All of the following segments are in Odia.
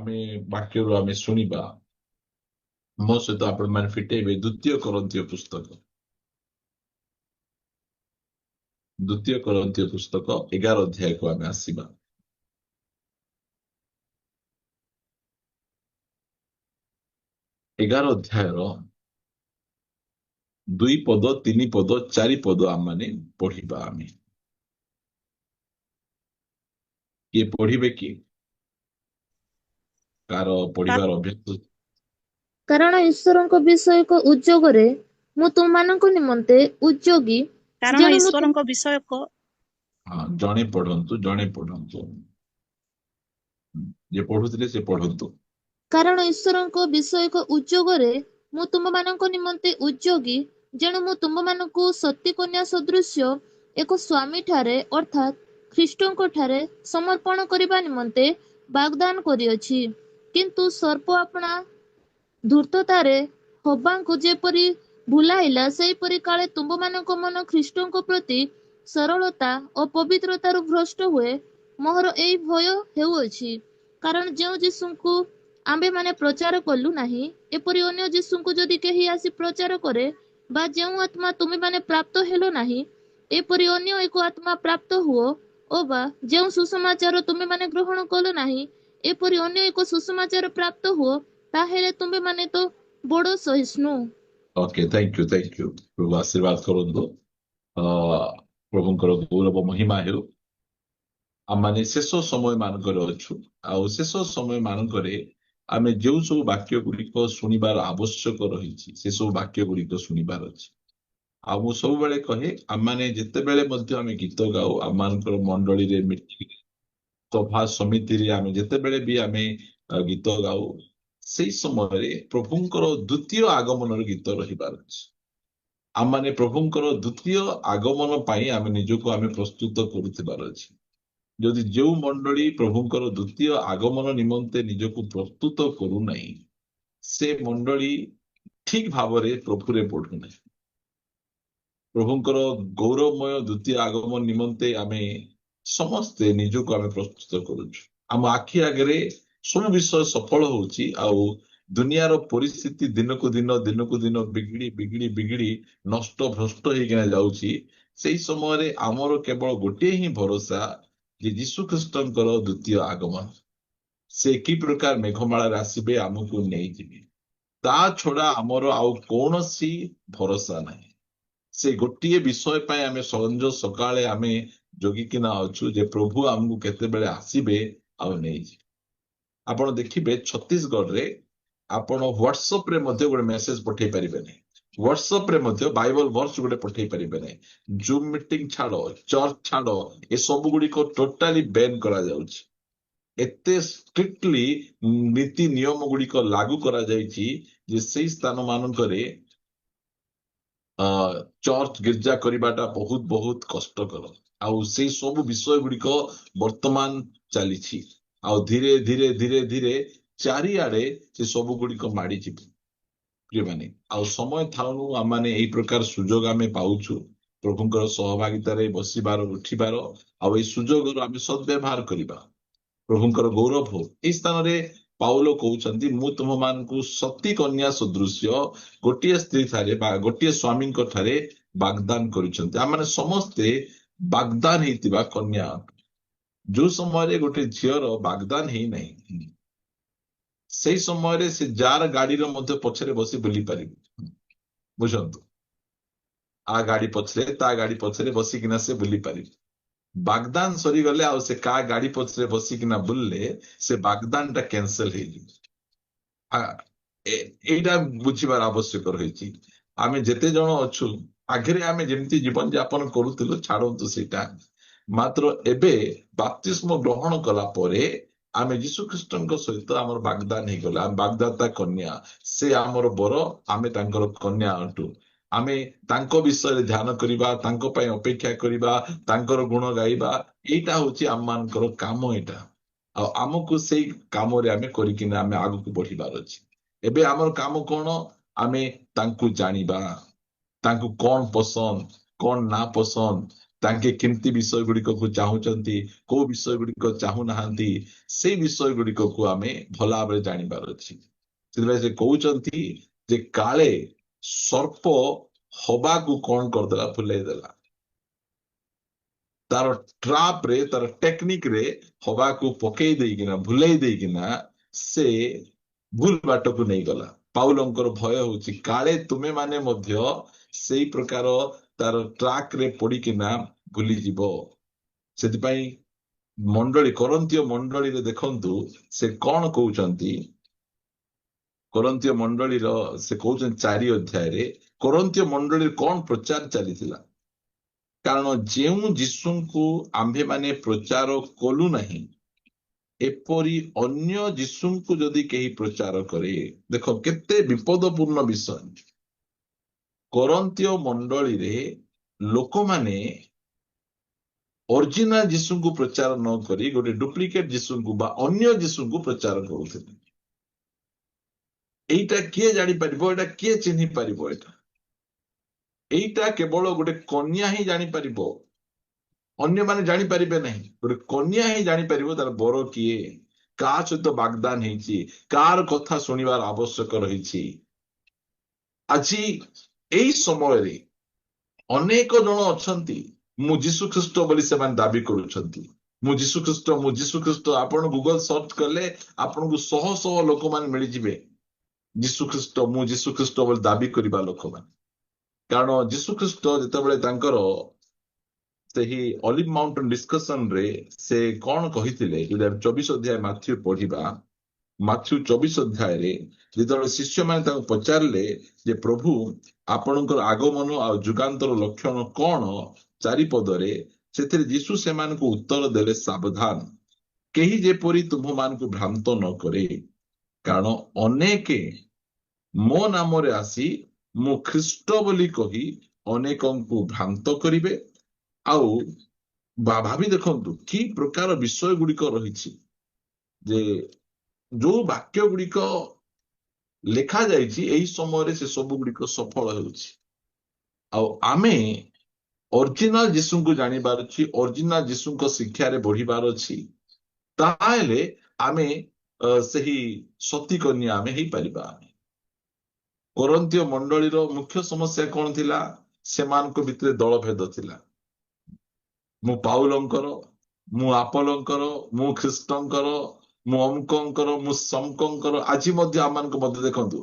ଆମେ ବାକ୍ୟରୁ ଆମେ ଶୁଣିବା। ମୋ ସହିତ ଆପଣ ମାନେ ଫିଟେଇବେ ଦ୍ୱିତୀୟ କରନ୍ଥୀୟ ପୁସ୍ତକ। ଦ୍ୱିତୀୟ କରନ୍ଥୀୟ ପୁସ୍ତକ 11 ଅଧ୍ୟାୟକୁ ଆମେ ଆସିବା। 11 ଅଧ୍ୟାୟର 2 ପଦ 3 ପଦ 4 ପଦ ଆମେ ପଢିବା। ଆମେ କିଏ ପଢିବେ କି? କାର ପଢିବାର ଅଭ୍ୟାସ? କାରଣ ଈଶ୍ୱରଙ୍କ ବିଷୟକ ଉଦ୍ଯୋଗରେ ମୁଁ ତୁମମାନଙ୍କ ନିମନ୍ତେ ଉଦ୍ଯୋଗୀ, କାରଣ ଯେଣୁ ମୁଁ ଈଶ୍ୱରଙ୍କ ବିଷୟକ ହଁ, ଜଣେ ପଢନ୍ତୁ, ଜଣେ ପଢନ୍ତୁ। ଯେ ପଢୁଥିଲେ ସେ ପଢନ୍ତୁ। କାରଣ ଈଶ୍ୱରଙ୍କ ବିଷୟକ ଉଦ୍ଯୋଗରେ ମୁଁ ତୁମମାନଙ୍କ ନିମନ୍ତେ ଉଦ୍ଯୋଗୀ, ଯେଣୁ ମୁଁ ତୁମମାନଙ୍କୁ ସତୀ କନ୍ୟା ସଦୃଶ୍ୟ ଏକ ସ୍ୱାମୀଠାରେ ଅର୍ଥାତ୍ ଖ୍ରୀଷ୍ଟଙ୍କଠାରେ ସମର୍ପଣ କରିବା ନିମନ୍ତେ ବାଗଦାନ କରିଅଛି। କିନ୍ତୁ ସର୍ପ ଆପଣା ଧୂର୍ତ୍ତତାରେ ହବାଙ୍କୁ ଯେପରି ଭୁଲାଇଲା, ସେହିପରି କାଳେ ତୁମମାନଙ୍କ ମନ ଖ୍ରୀଷ୍ଟଙ୍କ ପ୍ରତି ସରଳତା ଓ ପବିତ୍ରତାରୁ ଭ୍ରଷ୍ଟ ହୁଏ, ମୋହର ଏହି ଭୟ ହେଉଅଛି। କାରଣ ଯେଉଁ ଯୀଶୁଙ୍କୁ ଆମ୍ଭେମାନେ ପ୍ରଚାର କଲୁ ନାହିଁ, ଏପରି ଅନ୍ୟ ଯୀଶୁଙ୍କୁ ଯଦି କେହି ଆସି ପ୍ରଚାର କରେ, ବା ଯେଉଁ ଆତ୍ମା ତୁମେମାନେ ପ୍ରାପ୍ତ ହେଲ ନାହିଁ, ଏପରି ଅନ୍ୟ ଏକ ଆତ୍ମା ପ୍ରାପ୍ତ ହୁଅ, ଅବା ଯେଉଁ ସୁସମାଚାର ତୁମେମାନେ ଗ୍ରହଣ କଲ ନାହିଁ, ଏପରି ଅନ୍ୟ ଏକ ସୁସମାଚାର ପ୍ରାପ୍ତ ହୁଅ, ତାହେଲେ ତୁମେମାନେ ତ ବଡ଼ ସହିଷ୍ଣୁ। Okay, thank you. ପ୍ରଭୁ ଆଶୀର୍ବାଦ କରନ୍ତୁ। ପ୍ରଭୁଙ୍କର ଗୌରବ ମହିମା ହେଉ। ଆମେ ଶେଷ ସମୟ ମାନଙ୍କରେ ଅଛୁ। ଆଉ ଶେଷ ସମୟ ମାନଙ୍କରେ ଆମେ ଯେଉଁ ସବୁ ବାକ୍ୟ ଗୁଡିକ ଶୁଣିବାର ଆବଶ୍ୟକ ରହିଛି, ସେ ସବୁ ବାକ୍ୟ ଗୁଡିକ ଶୁଣିବାର ଅଛି। ଆଉ ମୁଁ ସବୁବେଳେ କହେ, ଆମମାନେ ଯେତେବେଳେ ମଧ୍ୟ ଆମେ ଗୀତ ଗାଉ, ଆମମାନଙ୍କର ମଣ୍ଡଳୀରେ, ମିଟିଂ, ସଭା ସମିତିରେ ଆମେ ଯେତେବେଳେ ବି ଆମେ ଗୀତ ଗାଉ, ସେଇ ସମୟରେ ପ୍ରଭୁଙ୍କର ଦ୍ୱିତୀୟ ଆଗମନର ଗୀତ ରହିବାର ଅଛି। ଆମମାନେ ପ୍ରଭୁଙ୍କର ଦ୍ୱିତୀୟ ଆଗମନ ପାଇଁ ଆମେ ନିଜକୁ ଆମେ ପ୍ରସ୍ତୁତ କରୁଥିବାର ଅଛି। ଯଦି ଯେଉଁ ମଣ୍ଡଳୀ ପ୍ରଭୁଙ୍କର ଦ୍ୱିତୀୟ ଆଗମନ ନିମନ୍ତେ ନିଜକୁ ପ୍ରସ୍ତୁତ କରୁନାହିଁ, ସେ ମଣ୍ଡଳୀ ଠିକ ଭାବରେ ପ୍ରଭୁରେ ପଢୁନାହିଁ। ପ୍ରଭୁଙ୍କର ଗୌରବମୟ ଦ୍ୱିତୀୟ ଆଗମନ ନିମନ୍ତେ ଆମେ ସମସ୍ତେ ନିଜକୁ ଆମେ ପ୍ରସ୍ତୁତ କରୁଛୁ। ଆମ ଆଖି ଆଗରେ ସବୁ ବିଷୟ ସଫଳ ହଉଛି, ଆଉ ଦୁନିଆର ପରିସ୍ଥିତି ଦିନକୁ ଦିନ ବିଗିଡି ନଷ୍ଟ ଭ୍ରଷ୍ଟ ହେଇକିନା ଯାଉଛି। ସେଇ ସମୟରେ ଆମର କେବଳ ଗୋଟିଏ ହିଁ ଭରସା, ଯେ ଯୀଶୁ ଖ୍ରୀଷ୍ଟଙ୍କର ଦ୍ୱିତୀୟ ଆଗମନ। ସେ କି ପ୍ରକାର ମେଘମାଳାରେ ଆସିବେ, ଆମକୁ ନେଇଯିବେ। ତା ଛଡା ଆମର ଆଉ କୌଣସି ଭରସା ନାହିଁ। ସେ ଗୋଟିଏ ବିଷୟ ପାଇଁ ଆମେ ସଞ୍ଜ ସକାଳେ ଆମେ ଜଗିକିନା ଅଛୁ, ଯେ ପ୍ରଭୁ ଆମକୁ କେତେବେଳେ ଆସିବେ ଆଉ ନେଇଯିବେ। ଆପଣ ଦେଖିବେ ଛତିଶଗଡ଼ରେ ଆପଣ ହ୍ୱାଟ୍ସଆପ ରେ ମଧ୍ୟ ଗୋଟେ ମେସେଜ ପଠେଇ ପାରିବେ ନାହିଁ। ହ୍ୱାଟ୍ସଆପ ରେ ମଧ୍ୟ ବାଇବଲ ଭର୍ସ ଗୋଟେ ପଠେଇ ପାରିବେ ନାହିଁ। ଜୁମ୍ ମିଟିଂ ଛାଡ, ଚର୍ଚ୍ଚ ଛାଡ, ଏସବୁ ଗୁଡିକ ଟୋଟାଲି ବ୍ୟାନ୍ କରାଯାଉଛି। ଏତେ ଷ୍ଟ୍ରିକ୍ଟଲି ନୀତି ନିୟମ ଗୁଡିକ ଲାଗୁ କରାଯାଇଛି ଯେ ସେଇ ସ୍ଥାନ ମାନଙ୍କରେ ଚର୍ଚ୍ଚ ଗିର୍ଜା କରିବାଟା ବହୁତ ବହୁତ କଷ୍ଟକର। ଆଉ ସେଇ ସବୁ ବିଷୟ ଗୁଡିକ ବର୍ତ୍ତମାନ ଚାଲିଛି। ଆଉ ଧୀରେ ଧୀରେ ଚାରିଆଡେ ସେ ସବୁ ଗୁଡିକ ମାଡିଯିବ। ପ୍ରିୟମାନେ, ଆଉ ସମୟ ଥାଉଣୁ ଆମମାନେ ଏଇ ପ୍ରକାର ସୁଯୋଗ ଆମେ ପାଉଛୁ ପ୍ରଭୁଙ୍କର ସହଭାଗିତାରେ ବସିବାର, ଉଠିବାର। ଆଉ ଏଇ ସୁଯୋଗର ଆମେ ସଦ୍ବ୍ୟବହାର କରିବା। ପ୍ରଭୁଙ୍କର ଗୌରବ ହଉ। ଏଇ ସ୍ଥାନରେ ପାଉଲ କହୁଛନ୍ତି, ମୁଁ ତୁମମାନଙ୍କୁ ସତୀ କନ୍ୟା ସଦୃଶ୍ୟ ଗୋଟିଏ ସ୍ତ୍ରୀ ଠାରେ ବା ଗୋଟିଏ ସ୍ୱାମୀଙ୍କ ଠାରେ ବାଗଦାନ କରିଛନ୍ତି। ଆମେ ସମସ୍ତେ ବାଗଦାନ ହେଇଥିବା କନ୍ୟା। ଯୋଉ ସମୟରେ ଗୋଟେ ଝିଅର ବାଗଦାନ ହେଇନାହିଁ, ସେଇ ସମୟରେ ସେ ଯାର ଗାଡିର ମଧ୍ୟ ପଛରେ ବସି ବୁଲି ପାରିବ। ବୁଝନ୍ତୁ, ଆ ଗାଡି ପଛରେ, ତା ଗାଡି ପଛରେ ବସିକିନା ସେ ବୁଲି ପାରିବ। ବାଗଦାନ ସରିଗଲେ ଆଉ ସେ କାହା ଗାଡି ପଛରେ ବସିକିନା ବୁଲିଲେ ସେ ବାଗଦାନ ଟା କ୍ୟାନସେଲ ହେଇଯିବ। ଏଇଟା ବୁଝିବାର ଆବଶ୍ୟକ ରହିଛି। ଆମେ ଯେତେ ଜଣ ଅଛୁ, ଆଗରେ ଆମେ ଯେମିତି ଜୀବନ ଯାପନ କରୁଥିଲୁ, ଛାଡନ୍ତୁ ସେଇଟା। ମାତ୍ର ଏବେ ବାପ୍ତିସ୍ମ ଗ୍ରହଣ କଲା ପରେ ଆମେ ଯୀଶୁ ଖ୍ରୀଷ୍ଟଙ୍କ ସହିତ ଆମର ବାଗଦାନ ହେଇଗଲା। ଆମେ ବାଗଦାତା କନ୍ୟା, ସେ ଆମର ବର, ଆମେ ତାଙ୍କର କନ୍ୟା ଅଟୁ। ଆମେ ତାଙ୍କ ବିଷୟରେ ଧ୍ୟାନ କରିବା, ତାଙ୍କ ପାଇଁ ଅପେକ୍ଷା କରିବା, ତାଙ୍କର ଗୁଣ ଗାଇବା। ଏଇଟା ହଉଛି ଆମମାନଙ୍କର କାମ। ଏଇଟା ଆଉ ଆମକୁ ସେଇ କାମରେ ଆମେ କରିକିନା ଆମେ ଆଗକୁ ବଢିବାର ଅଛି। ଏବେ ଆମର କାମ କଣ? ଆମେ ତାଙ୍କୁ ଜାଣିବା, ତାଙ୍କୁ କଣ ପସନ୍ଦ, କଣ ନା ପସନ୍ଦ, ତାଙ୍କେ କେମିତି ବିଷୟ ଗୁଡିକକୁ ଚାହୁଁଛନ୍ତି, କୋଉ ବିଷୟ ଗୁଡିକ ଚାହୁଁନାହାନ୍ତି, ସେଇ ବିଷୟ ଗୁଡିକକୁ ଆମେ ଭଲ ଭାବରେ ଜାଣିବାର ଅଛି। ସେଥିପାଇଁ ସେ କହୁଛନ୍ତି ଯେ କାଳେ ସର୍ପ ହବାକୁ କଣ କରିଦେଲା, ଭୁଲେଇ ଦେଲା। ତାର ଟ୍ରାପ ରେ, ତାର ଟେକ୍ନିକ ରେ ହବାକୁ ପକେଇ ଦେଇକିନା, ଭୁଲେଇ ଦେଇକିନା ସେ ଭୁଲ ବାଟକୁ ନେଇଗଲା। ପାଉଲଙ୍କର ଭୟ ହଉଛି କାଳେ ତୁମେ ମାନେ ମଧ୍ୟ ସେଇ ପ୍ରକାର ତାର ଟ୍ରାକ ରେ ପଡିକିନା ଭୁଲିଯିବ। ସେଥିପାଇଁ ମଣ୍ଡଳୀ, କରନ୍ତୀୟ ମଣ୍ଡଳୀରେ ଦେଖନ୍ତୁ ସେ କଣ କହୁଛନ୍ତି। କରନ୍ତୀୟ ମଣ୍ଡଳୀର ସେ କହୁଛନ୍ତି 4 ଅଧ୍ୟାୟରେ କରନ୍ତୀୟ ମଣ୍ଡଳୀରେ କଣ ପ୍ରଚାର ଚାଲିଥିଲା। କାରଣ ଯେଉଁ ଯୀଶୁଙ୍କୁ ଆମ୍ଭେମାନେ ପ୍ରଚାର କଲୁ ନାହିଁ, ଏପରି ଅନ୍ୟ ଯୀଶୁଙ୍କୁ ଯଦି କେହି ପ୍ରଚାର କରେ, ଦେଖ କେତେ ବିପଦପୂର୍ଣ୍ଣ ବିଷୟ। କରନ୍ତୀୟ ମଣ୍ଡଳୀରେ ଲୋକମାନେ ଅରିଜିନାଲ ଯୀଶୁଙ୍କୁ ପ୍ରଚାର ନ କରି ଗୋଟେ ଡୁପ୍ଲିକେଟ ଯୀଶୁଙ୍କୁ ବା ଅନ୍ୟ ଯୀଶୁଙ୍କୁ ପ୍ରଚାର କରୁଥିଲେ। এইটা କିଏ ଜାଣିପାରିବ, ଏଇଟା କିଏ ଚିହ୍ନି ପାରିବ? ଏଇଟା କେବଳ ଗୋଟେ କନ୍ୟା ହିଁ ଜାଣିପାରିବ, ଅନ୍ୟମାନେ ଜାଣିପାରିବେ ନାହିଁ। ଗୋଟେ କନ୍ୟା ହିଁ ଜାଣିପାରିବ ତାର ବର କିଏ, କାହା ସହିତ ବାଗଦାନ ହେଇଛି, କାହାର କଥା ଶୁଣିବାର ଆବଶ୍ୟକ ରହିଛି। ଆଜି ଏଇ ସମୟରେ ଅନେକ ଜଣ ଅଛନ୍ତି, ମୁଁ ଯୀଶୁ ଖ୍ରୀଷ୍ଟ ବୋଲି ସେମାନେ ଦାବି କରୁଛନ୍ତି। ମୁଁ ଯୀଶୁ ଖ୍ରୀଷ୍ଟ, ମୁଁ ଯୀଶୁ ଖ୍ରୀଷ୍ଟ। ଆପଣ ଗୁଗଲ ସର୍ଚ୍ଚ କଲେ ଆପଣଙ୍କୁ ଶହ ଶହ ଲୋକମାନେ ମିଳିଯିବେ ଯୀଶୁ ଖ୍ରୀଷ୍ଟ, ମୁଁ ଯୀଶୁ ଖ୍ରୀଷ୍ଟ ବୋଲି ଦାବି କରିବା ଲୋକମାନେ। କାରଣ ଯୀଶୁ ଖ୍ରୀଷ୍ଟ ଯେତେବେଳେ ତାଙ୍କର ସେହି ଅଲିଭ ମାଉଣ୍ଟେନ ଡିସ୍କସନ ରେ ସେ କଣ କହିଥିଲେ, ଯଦି 24 ଅଧ୍ୟାୟ ମାଥ୍ୟୁ ପଢିବା, ମାଥ୍ୟୁ 24 ଅଧ୍ୟାୟରେ ଯେତେବେଳେ ଶିଷ୍ୟମାନେ ତାଙ୍କୁ ପଚାରିଲେ ଯେ ପ୍ରଭୁ ଆପଣଙ୍କର ଆଗମନ ଆଉ ଯୁଗାନ୍ତର ଲକ୍ଷଣ କଣ 4 ପଦରେ, ସେଥିରେ ଯୀଶୁ ସେମାନଙ୍କୁ ଉତ୍ତର ଦେଲେ, ସାବଧାନ କେହି ଯେପରି ତୁମମାନଙ୍କୁ ଭ୍ରାନ୍ତ ନ କରେ। କାରଣ ଅନେକେ ମୋ ନାମରେ ଆସି ମୁଁ ଖ୍ରୀଷ୍ଟ ବୋଲି କହି ଅନେକଙ୍କୁ ଭ୍ରାନ୍ତ କରିବେ। ଆଉ ଭାବି ଦେଖନ୍ତୁ କି ପ୍ରକାର ବିଷୟ ଗୁଡିକ ରହିଛି, ଯେ ଯୋଉ ବାକ୍ୟ ଗୁଡିକ ଲେଖା ଯାଇଛି ଏହି ସମୟରେ ସେ ସବୁ ଗୁଡିକ ସଫଳ ହେଉଛି। ଆଉ ଆମେ ଅରିଜିନାଲ ଯୀଶୁଙ୍କୁ ଜାଣିବାର ଅଛି, ଅରିଜିନାଲ ଯୀଶୁଙ୍କ ଶିକ୍ଷାରେ ବଢିବାର ଅଛି। ତାହେଲେ ଆମେ ସେହି ସତୀ କନ୍ୟା ଆମେ ହେଇପାରିବା। କରନ୍ତୀୟ ମଣ୍ଡଳୀର ମୁଖ୍ୟ ସମସ୍ୟା କଣ ଥିଲା? ସେମାନଙ୍କ ଭିତରେ ଦଳଭେଦ ଥିଲା। ମୁଁ ପାଉଲଙ୍କର, ମୁଁ ଆପୋଲୋଙ୍କର, ମୁଁ ଖ୍ରୀଷ୍ଟଙ୍କର, ମୁଁ ଅମୁକଙ୍କର, ମୁଁ ସମକଙ୍କର। ଆଜି ମଧ୍ୟ ଆମମାନଙ୍କ ମଧ୍ୟ ଦେଖନ୍ତୁ,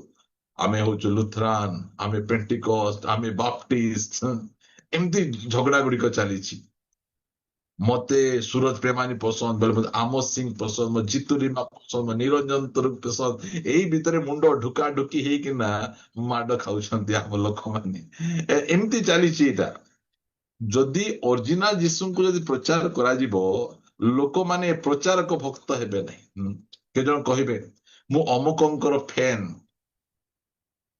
ଆମେ ହଉଛୁ ଲୁଥରାନ, ଆମେ ପେଣ୍ଟିକୋଷ୍ଟ, ଆମେ ବାପ୍ଟିଷ୍ଟ, ଏମିତି ଝଗଡା ଗୁଡିକ ଚାଲିଛି। ମତେ ସୁରଜ ପ୍ରେମାନୀ ପସନ୍ଦ, ବେଳେ ମତେ ଆମୋଦ ସିଂ ପସନ୍ଦ, ମୋ ଜିତୁ ରିମା ପସନ୍ଦ, ମୋ ନିରଞ୍ଜନ ତରୁଣ ପସନ୍ଦ। ଏଇ ଭିତରେ ମୁଣ୍ଡ ଢୁକା ଢୁକି ହେଇକିନା ମାଡ ଖାଉଛନ୍ତି ଆମ ଲୋକମାନେ। ଏମିତି ଚାଲିଛି ଏଇଟା। ଯଦି ଅରିଜିନାଲ ଯୀଶୁଙ୍କୁ ଯଦି ପ୍ରଚାର କରାଯିବ, ଲୋକମାନେ ପ୍ରଚାରକ ଭକ୍ତ ହେବେ ନାହିଁ। କେତେ ଜଣ କହିବେ ମୁଁ ଅମୁକଙ୍କର ଫ୍ୟାନ,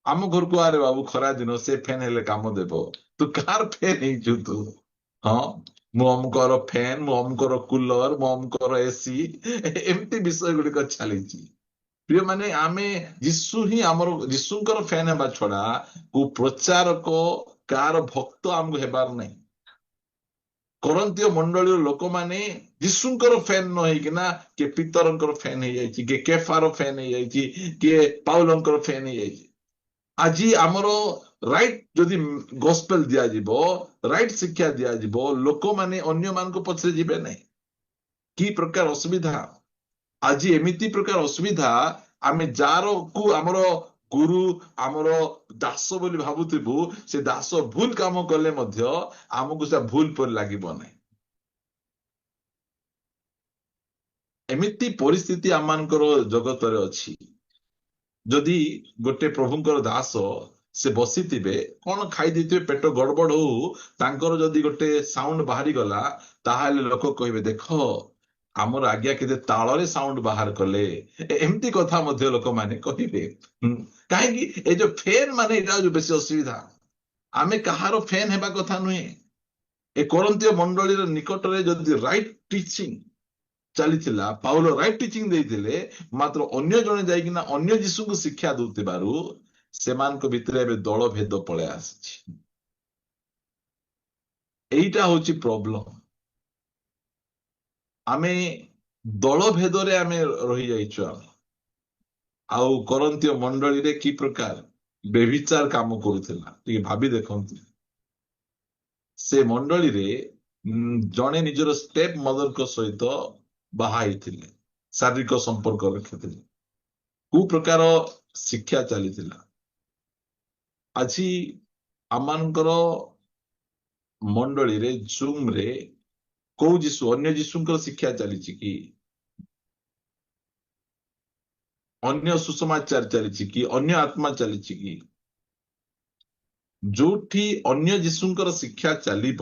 ଆମ ଘରକୁ ଆରେ ବାବୁ ଖରା ଦିନ, ସେ ଫ୍ୟାନ ହେଲେ କାମ ଦେବ। ତୁ କାହାର ଫ୍ୟାନ ହେଇଛୁ ତୁ? ହଁ, ମୁଁ ଅମୁକର ଫ୍ୟାନ, ମୁଁ ଅମୁକର କୁଲର, ମୁଁ ଅମୁକର ଏସି, ଏମିତି ବିଷୟ ଗୁଡିକ ଚାଲିଛି। ପ୍ରିୟ ମାନେ, ଆମେ ଯୀଶୁ ହିଁ ଆମର, ଯୀଶୁଙ୍କର ଫ୍ୟାନ ହେବା ଛଡା କୋଉ ପ୍ରଚାରକ, କାହାର ଭକ୍ତ ଆମକୁ ହେବାର ନାହିଁ। କରନ୍ତୀୟ ମଣ୍ଡଳୀର ଲୋକମାନେ ଯୀଶୁଙ୍କର ଫ୍ୟାନ ନ ହେଇକିନା କିଏ ପିତରଙ୍କର ଫ୍ୟାନ ହେଇଯାଇଛି, କିଏ କେଫାର ଫ୍ୟାନ ହେଇଯାଇଛି, କିଏ ପାଉଲଙ୍କର ଫ୍ୟାନ ହେଇଯାଇଛି। ଆଜି ଆମର ରାଇଟ ଯଦି ଗସ୍ପେଲ ଦିଆଯିବ, ରାଇଟ ଶିକ୍ଷା ଦିଆଯିବ, ଲୋକମାନେ ଅନ୍ୟମାନଙ୍କ ପଛରେ ଯିବେ ନାହିଁ। କି ପ୍ରକାର ଅସୁବିଧା! ଆଜି ଏମିତି ପ୍ରକାର ଅସୁବିଧା, ଆମେ ଯାହାକୁ ଆମର ଗୁରୁ, ଆମର ଦାସ ବୋଲି ଭାବୁଥିବୁ, ସେ ଦାସ ଭୁଲ କାମ କଲେ ମଧ୍ୟ ଆମକୁ ସେ ଭୁଲ ପରି ଲାଗିବ ନାହିଁ। ଏମିତି ପରିସ୍ଥିତି ଆମମାନଙ୍କର ଜଗତରେ ଅଛି। ଯଦି ଗୋଟେ ପ୍ରଭୁଙ୍କର ଦାସ ସେ ବସିଥିବେ, କଣ ଖାଇ ଦେଇଥିବେ, ପେଟ ଗଡବଡ ହଉ, ତାଙ୍କର ଯଦି ଗୋଟେ ସାଉଣ୍ଡ ବାହାରିଗଲା, ତାହେଲେ ଲୋକ କହିବେ ଦେଖ ଆମର ଆଜ୍ଞା କେତେ ତାଳରେ ସାଉଣ୍ଡ ବାହାର କଲେ। ଏମିତି କଥା ମଧ୍ୟ ଲୋକମାନେ କହିବେ। କାହିଁକି? ଏ ଯୋଉ ଫ୍ୟାନ ମାନେ, ଏଇଟା ଯୋଉ ବେଶୀ ଅସୁବିଧା। ଆମେ କାହାର ଫ୍ୟାନ ହେବା କଥା ନୁହେଁ। ଏ କରନ୍ତୀୟ ମଣ୍ଡଳୀର ନିକଟରେ ଯଦି ରାଇଟ ଟିଚିଂ ଚାଲିଥିଲା, ପାଉଲ ରାଇଟ ଟିଚିଂ ଦେଇଥିଲେ, ମାତ୍ର ଅନ୍ୟ ଜଣେ ଯାଇକିନା ଅନ୍ୟ ଯୀଶୁଙ୍କୁ ଶିକ୍ଷା ଦଉଥିବାରୁ ସେମାନଙ୍କ ଭିତରେ ଏବେ ଦଳ ଭେଦ ପଳେଇ ଆସିଛି। এইটা হଉଛି ପ୍ରୋବ୍ଲେମ। ଆମେ ଦଳ ଭେଦରେ ଆମେ ରହିଯାଇଛୁ। ଆମେ ଆଉ କରନ୍ତୀୟ ମଣ୍ଡଳୀରେ କି ପ୍ରକାର ବ୍ୟଭିଚାର କାମ କରୁଥିଲା ଟିକେ ଭାବି ଦେଖନ୍ତୁ। ସେ ମଣ୍ଡଳୀରେ ଜଣେ ନିଜର ଷ୍ଟେପ ମଦରଙ୍କ ସହିତ ବାହା ହେଇଥିଲେ, ଶାରୀରିକ ସମ୍ପର୍କ ରଖିଥିଲେ। କୋଉ ପ୍ରକାର ଶିକ୍ଷା ଚାଲିଥିଲା? ଆଜି ଆମମାନଙ୍କର ମଣ୍ଡଳୀରେ ଜୁମରେ କୋଉ ଯୀଶୁ, ଅନ୍ୟ ଯୀଶୁଙ୍କର ଶିକ୍ଷା ଚାଲିଛି କି? ଅନ୍ୟ ସୁସମାଚାର ଚାଲିଛି କି? ଅନ୍ୟ ଆତ୍ମା ଚାଲିଛି କି? ଯୋଉଠି ଅନ୍ୟ ଯୀଶୁଙ୍କର ଶିକ୍ଷା ଚାଲିବ,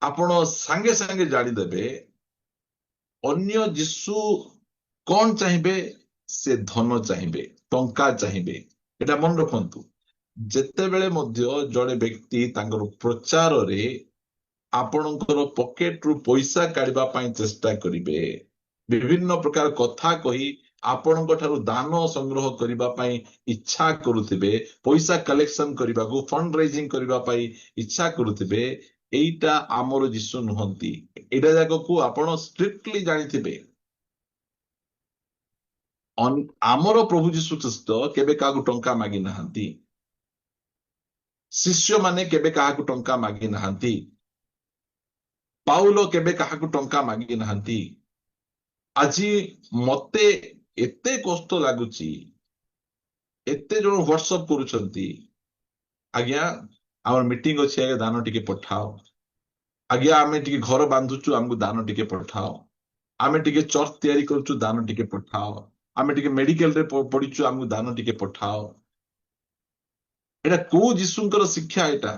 ଆପଣ ସାଙ୍ଗେ ସାଙ୍ଗେ ଜାଣିଦେବେ ଅନ୍ୟ ଯୀଶୁ କଣ ଚାହିଁବେ? ସେ ଧନ ଚାହିଁବେ, ଟଙ୍କା ଚାହିଁବେ। ଏଟା ମନେ ରଖନ୍ତୁ। ଯେତେବେଳେ ମଧ୍ୟ ଜଣେ ବ୍ୟକ୍ତି ତାଙ୍କର ପ୍ରଚାରରେ ଆପଣଙ୍କର ପକେଟରୁ ପଇସା କାଢିବା ପାଇଁ ଚେଷ୍ଟା କରିବେ, ବିଭିନ୍ନ ପ୍ରକାର କଥା କହି ଆପଣଙ୍କ ଠାରୁ ଦାନ ସଂଗ୍ରହ କରିବା ପାଇଁ ଇଚ୍ଛା କରୁଥିବେ, ପଇସା କଲେକ୍ସନ କରିବାକୁ, ଫଣ୍ଡ ରେଜିଂ କରିବା ପାଇଁ ଇଚ୍ଛା କରୁଥିବେ, ଏଇଟା ଆମର ଯୀଶୁ ନୁହନ୍ତି। ଏଇଟା ଯାକକୁ ଆପଣ ଷ୍ଟ୍ରିକ୍ଟଲି ଜାଣିଥିବେ। ଆମର ପ୍ରଭୁ ଯୀଶୁ ଖ୍ରୀଷ୍ଟ କେବେ କାହାକୁ ଟଙ୍କା ମାଗି ନାହାନ୍ତି। ଶିଷ୍ୟମାନେ କେବେ କାହାକୁ ଟଙ୍କା ମାଗି ନାହାନ୍ତି। ପାଉଲ କେବେ କାହାକୁ ଟଙ୍କା ମାଗି ନାହାନ୍ତି। ଆଜି ମତେ ଏତେ କଷ୍ଟ ଲାଗୁଛି, ଏତେ ଜଣ ହ୍ୱାଟ୍ସଆପ କରୁଛନ୍ତି, ଆଜ୍ଞା ଆମର ମିଟିଂ ଅଛି, ଆଜ୍ଞା ଦାନ ଟିକେ ପଠାଅ। ଆଜ୍ଞା ଆମେ ଟିକେ ଘର ବାନ୍ଧୁଛୁ, ଆମକୁ ଦାନ ଟିକେ ପଠାଅ। ଆମେ ଟିକେ ଚର୍ଚ୍ଚ ତିଆରି କରୁଛୁ, ଦାନ ଟିକେ ପଠାଅ। ଆମେ ଟିକେ ମେଡିକାଲରେ ପଢିଛୁ, ଆମକୁ ଦାନ ଟିକେ ପଠାଅ। ଏଇଟା କୋଉ ଯୀଶୁଙ୍କର ଶିକ୍ଷା? ଏଇଟା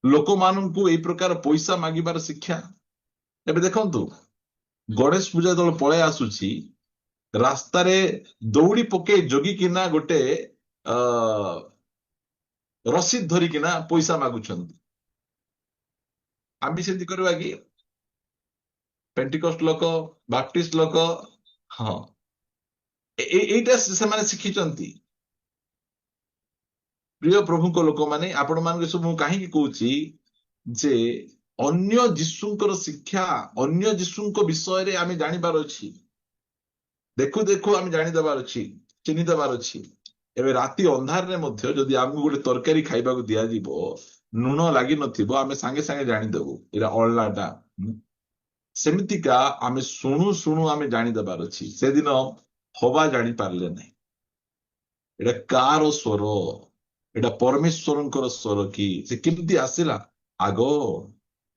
ଲୋକମାନଙ୍କୁ ଏଇ ପ୍ରକାର ପଇସା ମାଗିବାର ଶିକ୍ଷା। ଏବେ ଦେଖନ୍ତୁ, ଗଣେଶ ପୂଜା ଯେତେବେଳେ ପଳେଇ ଆସୁଛି, ରାସ୍ତାରେ ଦୌଡ଼ି ପକେଇ ଜଗିକିନା ଗୋଟେ ଅ ରସିଦ ଧରିକିନା ପଇସା ମାଗୁଛନ୍ତି। ଆମେ ସେମିତି କରିବା କି? ପେଣ୍ଟିକଷ୍ଟ ଲୋକ, ବାପ୍ଟିଷ୍ଟ ଲୋକ, ହଁ ଏଇଟା ସେମାନେ ଶିଖିଛନ୍ତି। ପ୍ରିୟ ପ୍ରଭୁଙ୍କ ଲୋକମାନେ, ଆପଣମାନଙ୍କୁ ସବୁ ମୁଁ କାହିଁକି କହୁଛି ଯେ ଅନ୍ୟ ଯୀଶୁଙ୍କର ଶିକ୍ଷା, ଅନ୍ୟ ଯୀଶୁଙ୍କ ବିଷୟରେ ଆମେ ଜାଣିବାର ଅଛି। ଦେଖୁ ଦେଖୁ ଆମେ ଜାଣିଦେବାର ଅଛି, ଚିହ୍ନିଦେବାର ଅଛି। ଏବେ ରାତି ଅନ୍ଧାରରେ ମଧ୍ୟ ଯଦି ଆମକୁ ଗୋଟେ ତରକାରୀ ଖାଇବାକୁ ଦିଆଯିବ, ଲୁଣ ଲାଗିନଥିବ, ଆମେ ସାଙ୍ଗେ ସାଙ୍ଗେ ଜାଣିଦେବୁ ଏଇଟା ଅଲଣାଟା। ସେମିତିକା ଆମେ ଶୁଣୁ ଶୁଣୁ ଆମେ ଜାଣିଦେବାର ଅଛି। ସେଦିନ ହବା ଜାଣିପାରିଲେ ନାହିଁ ଏଇଟା କାର ସ୍ୱର, ଏଇଟା ପରମେଶ୍ୱରଙ୍କର ସ୍ୱର କି? ସେ କେମିତି ଆସିଲା? ଆଗ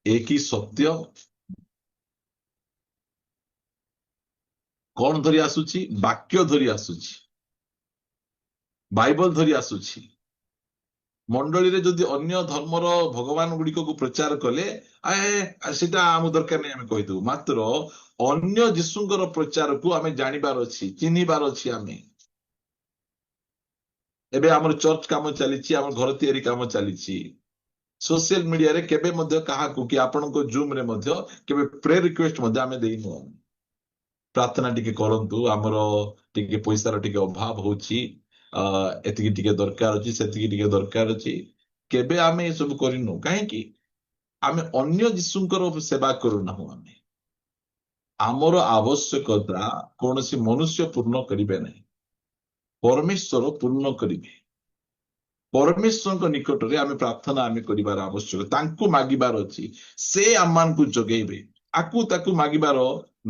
ଏ କି ସତ୍ୟ। କଣ ଧରି ଆସୁଛି? ବାକ୍ୟ ଧରି ଆସୁଛି, ବାଇବଲ ଧରି ଆସୁଛି। ମଣ୍ଡଳୀରେ ଯଦି ଅନ୍ୟ ଧର୍ମର ଭଗବାନ ଗୁଡିକକୁ ପ୍ରଚାର କଲେ, ସେଟା ଆମ ଦରକାର ନାହିଁ ଆମେ କହିଦବୁ। ମାତ୍ର ଅନ୍ୟ ଯୀଶୁଙ୍କର ପ୍ରଚାରକୁ ଆମେ ଜାଣିବାର ଅଛି, ଚିହ୍ନିବାର ଅଛି। ଆମେ ଏବେ ଆମର ଚର୍ଚ୍ଚ କାମ ଚାଲିଛି, ଆମର ଘର ତିଆରି କାମ ଚାଲିଛି। ସୋସିଆଲ ମିଡିଆରେ କେବେ ମଧ୍ୟ କାହାକୁ କି ଆପଣଙ୍କ ଜୁମରେ ମଧ୍ୟ କେବେ ପ୍ରେ ରିକ୍ୱେଷ୍ଟ ମଧ୍ୟ ଆମେ ଦେଇନୁ। ପ୍ରାର୍ଥନା ଟିକେ କରନ୍ତୁ, ଆମର ଟିକେ ପଇସାର ଟିକେ ଅଭାବ ହଉଛି, ଏତିକି ଟିକେ ଦରକାର ଅଛି, ସେତିକି ଟିକେ ଦରକାର ଅଛି। କେବେ ଆମେ ଏସବୁ କରିନୁ। କାହିଁକି? ଆମେ ଅନ୍ୟ ଯୀଶୁଙ୍କର ସେବା କରୁନାହୁଁ। ଆମର ଆବଶ୍ୟକତା କୌଣସି ମନୁଷ୍ୟ ପୂର୍ଣ୍ଣ କରିବେ ନାହିଁ, ପରମେଶ୍ୱର ପୂର୍ଣ୍ଣ କରିବେ। ପରମେଶ୍ୱରଙ୍କ ନିକଟରେ ଆମେ ପ୍ରାର୍ଥନା ଆମେ କରିବାର ଆବଶ୍ୟକ, ତାଙ୍କୁ ମାଗିବାର ଅଛି, ସେ ଆମମାନଙ୍କୁ ଯୋଗେଇବେ। ଆକୁ ତାକୁ ମାଗିବାର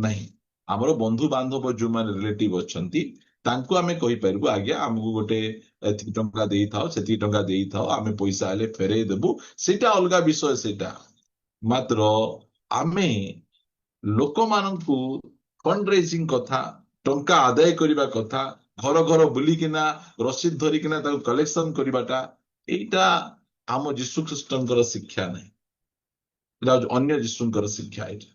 ନାହିଁ। ଆମର ବନ୍ଧୁ ବାନ୍ଧବ ଯୋଉମାନେ ରିଲେଟିଭ ଅଛନ୍ତି, ତାଙ୍କୁ ଆମେ କହିପାରିବୁ, ଆଜ୍ଞା ଆମକୁ ଗୋଟେ ଏତିକି ଟଙ୍କା ଦେଇଥାଅ, ସେତିକି ଟଙ୍କା ଦେଇଥାଅ, ଆମେ ପଇସା ହେଲେ ଫେରେଇ ଦେବୁ। ସେଇଟା ଅଲଗା ବିଷୟ ସେଇଟା। ମାତ୍ର ଆମେ ଲୋକମାନଙ୍କୁ ଫଣ୍ଡ ରେଜିଂ କଥା, ଟଙ୍କା ଆଦାୟ କରିବା କଥା, ଘର ଘର ବୁଲିକିନା ରସିଦ ଧରିକିନା ତାକୁ କଲେକ୍ସନ କରିବାଟା, ଏଇଟା ଆମ ଯୀଶୁ ଖ୍ରୀଷ୍ଟଙ୍କର ଶିକ୍ଷା ନାହିଁ। ଏଇଟା ହଉଛି ଅନ୍ୟ ଯୀଶୁଙ୍କର ଶିକ୍ଷା। ଏଇଟା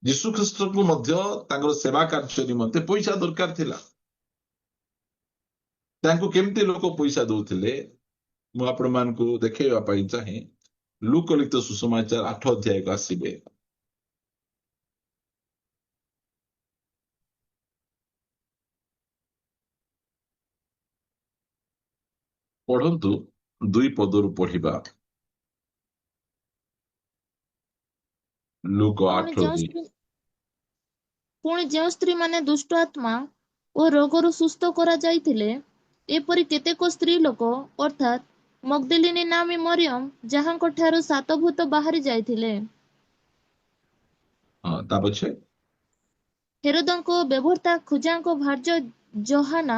ଯୀଶୁ ଖ୍ରୀଷ୍ଟଙ୍କୁ ମଧ୍ୟ ତାଙ୍କର ସେବା କାର୍ଯ୍ୟ ନିମନ୍ତେ ପଇସା ଦରକାର ଥିଲା। ତାଙ୍କୁ କେମିତି ଲୋକ ପଇସା ଦଉଥିଲେ, ମୁଁ ଆପଣମାନଙ୍କୁ ଦେଖେଇବା ପାଇଁ ଚାହେଁ। ଲୁକ ଲିଖିତ ସୁସମାଚାର 8 ଅଧ୍ୟାୟକୁ ଆସିବେ। ପଢନ୍ତୁ, 2 ପଦରୁ ପଢିବା। ଲୁକ ପୁଣି 8 ଯେଉଁ 2। ସ୍ତ୍ରୀ ପୁଣି ଯେଉଁ ସ୍ତ୍ରୀମାନେ ଦୁଷ୍ଟ ଆତ୍ମା ଓ ରୋଗରୁ ସୁସ୍ଥ କରାଯାଇଥିଲେ, ଏପରି କେତେକ ସ୍ତ୍ରୀ ଲୋକ ଅର୍ଥାତ୍ ମଗ୍ଦଲିନୀ ନାମୀ ମରିୟମ, ଯାହାଙ୍କ ଠାରୁ 7 ଭୂତ ବାହାରି ଯାଇଥିଲେ, ହଁ, ତା ପଛେ ହେରୋଦଙ୍କ ବ୍ୟବହୃତା ଖୁଜାଙ୍କ ଭାର୍ଯ୍ୟ ଜୋହାନା,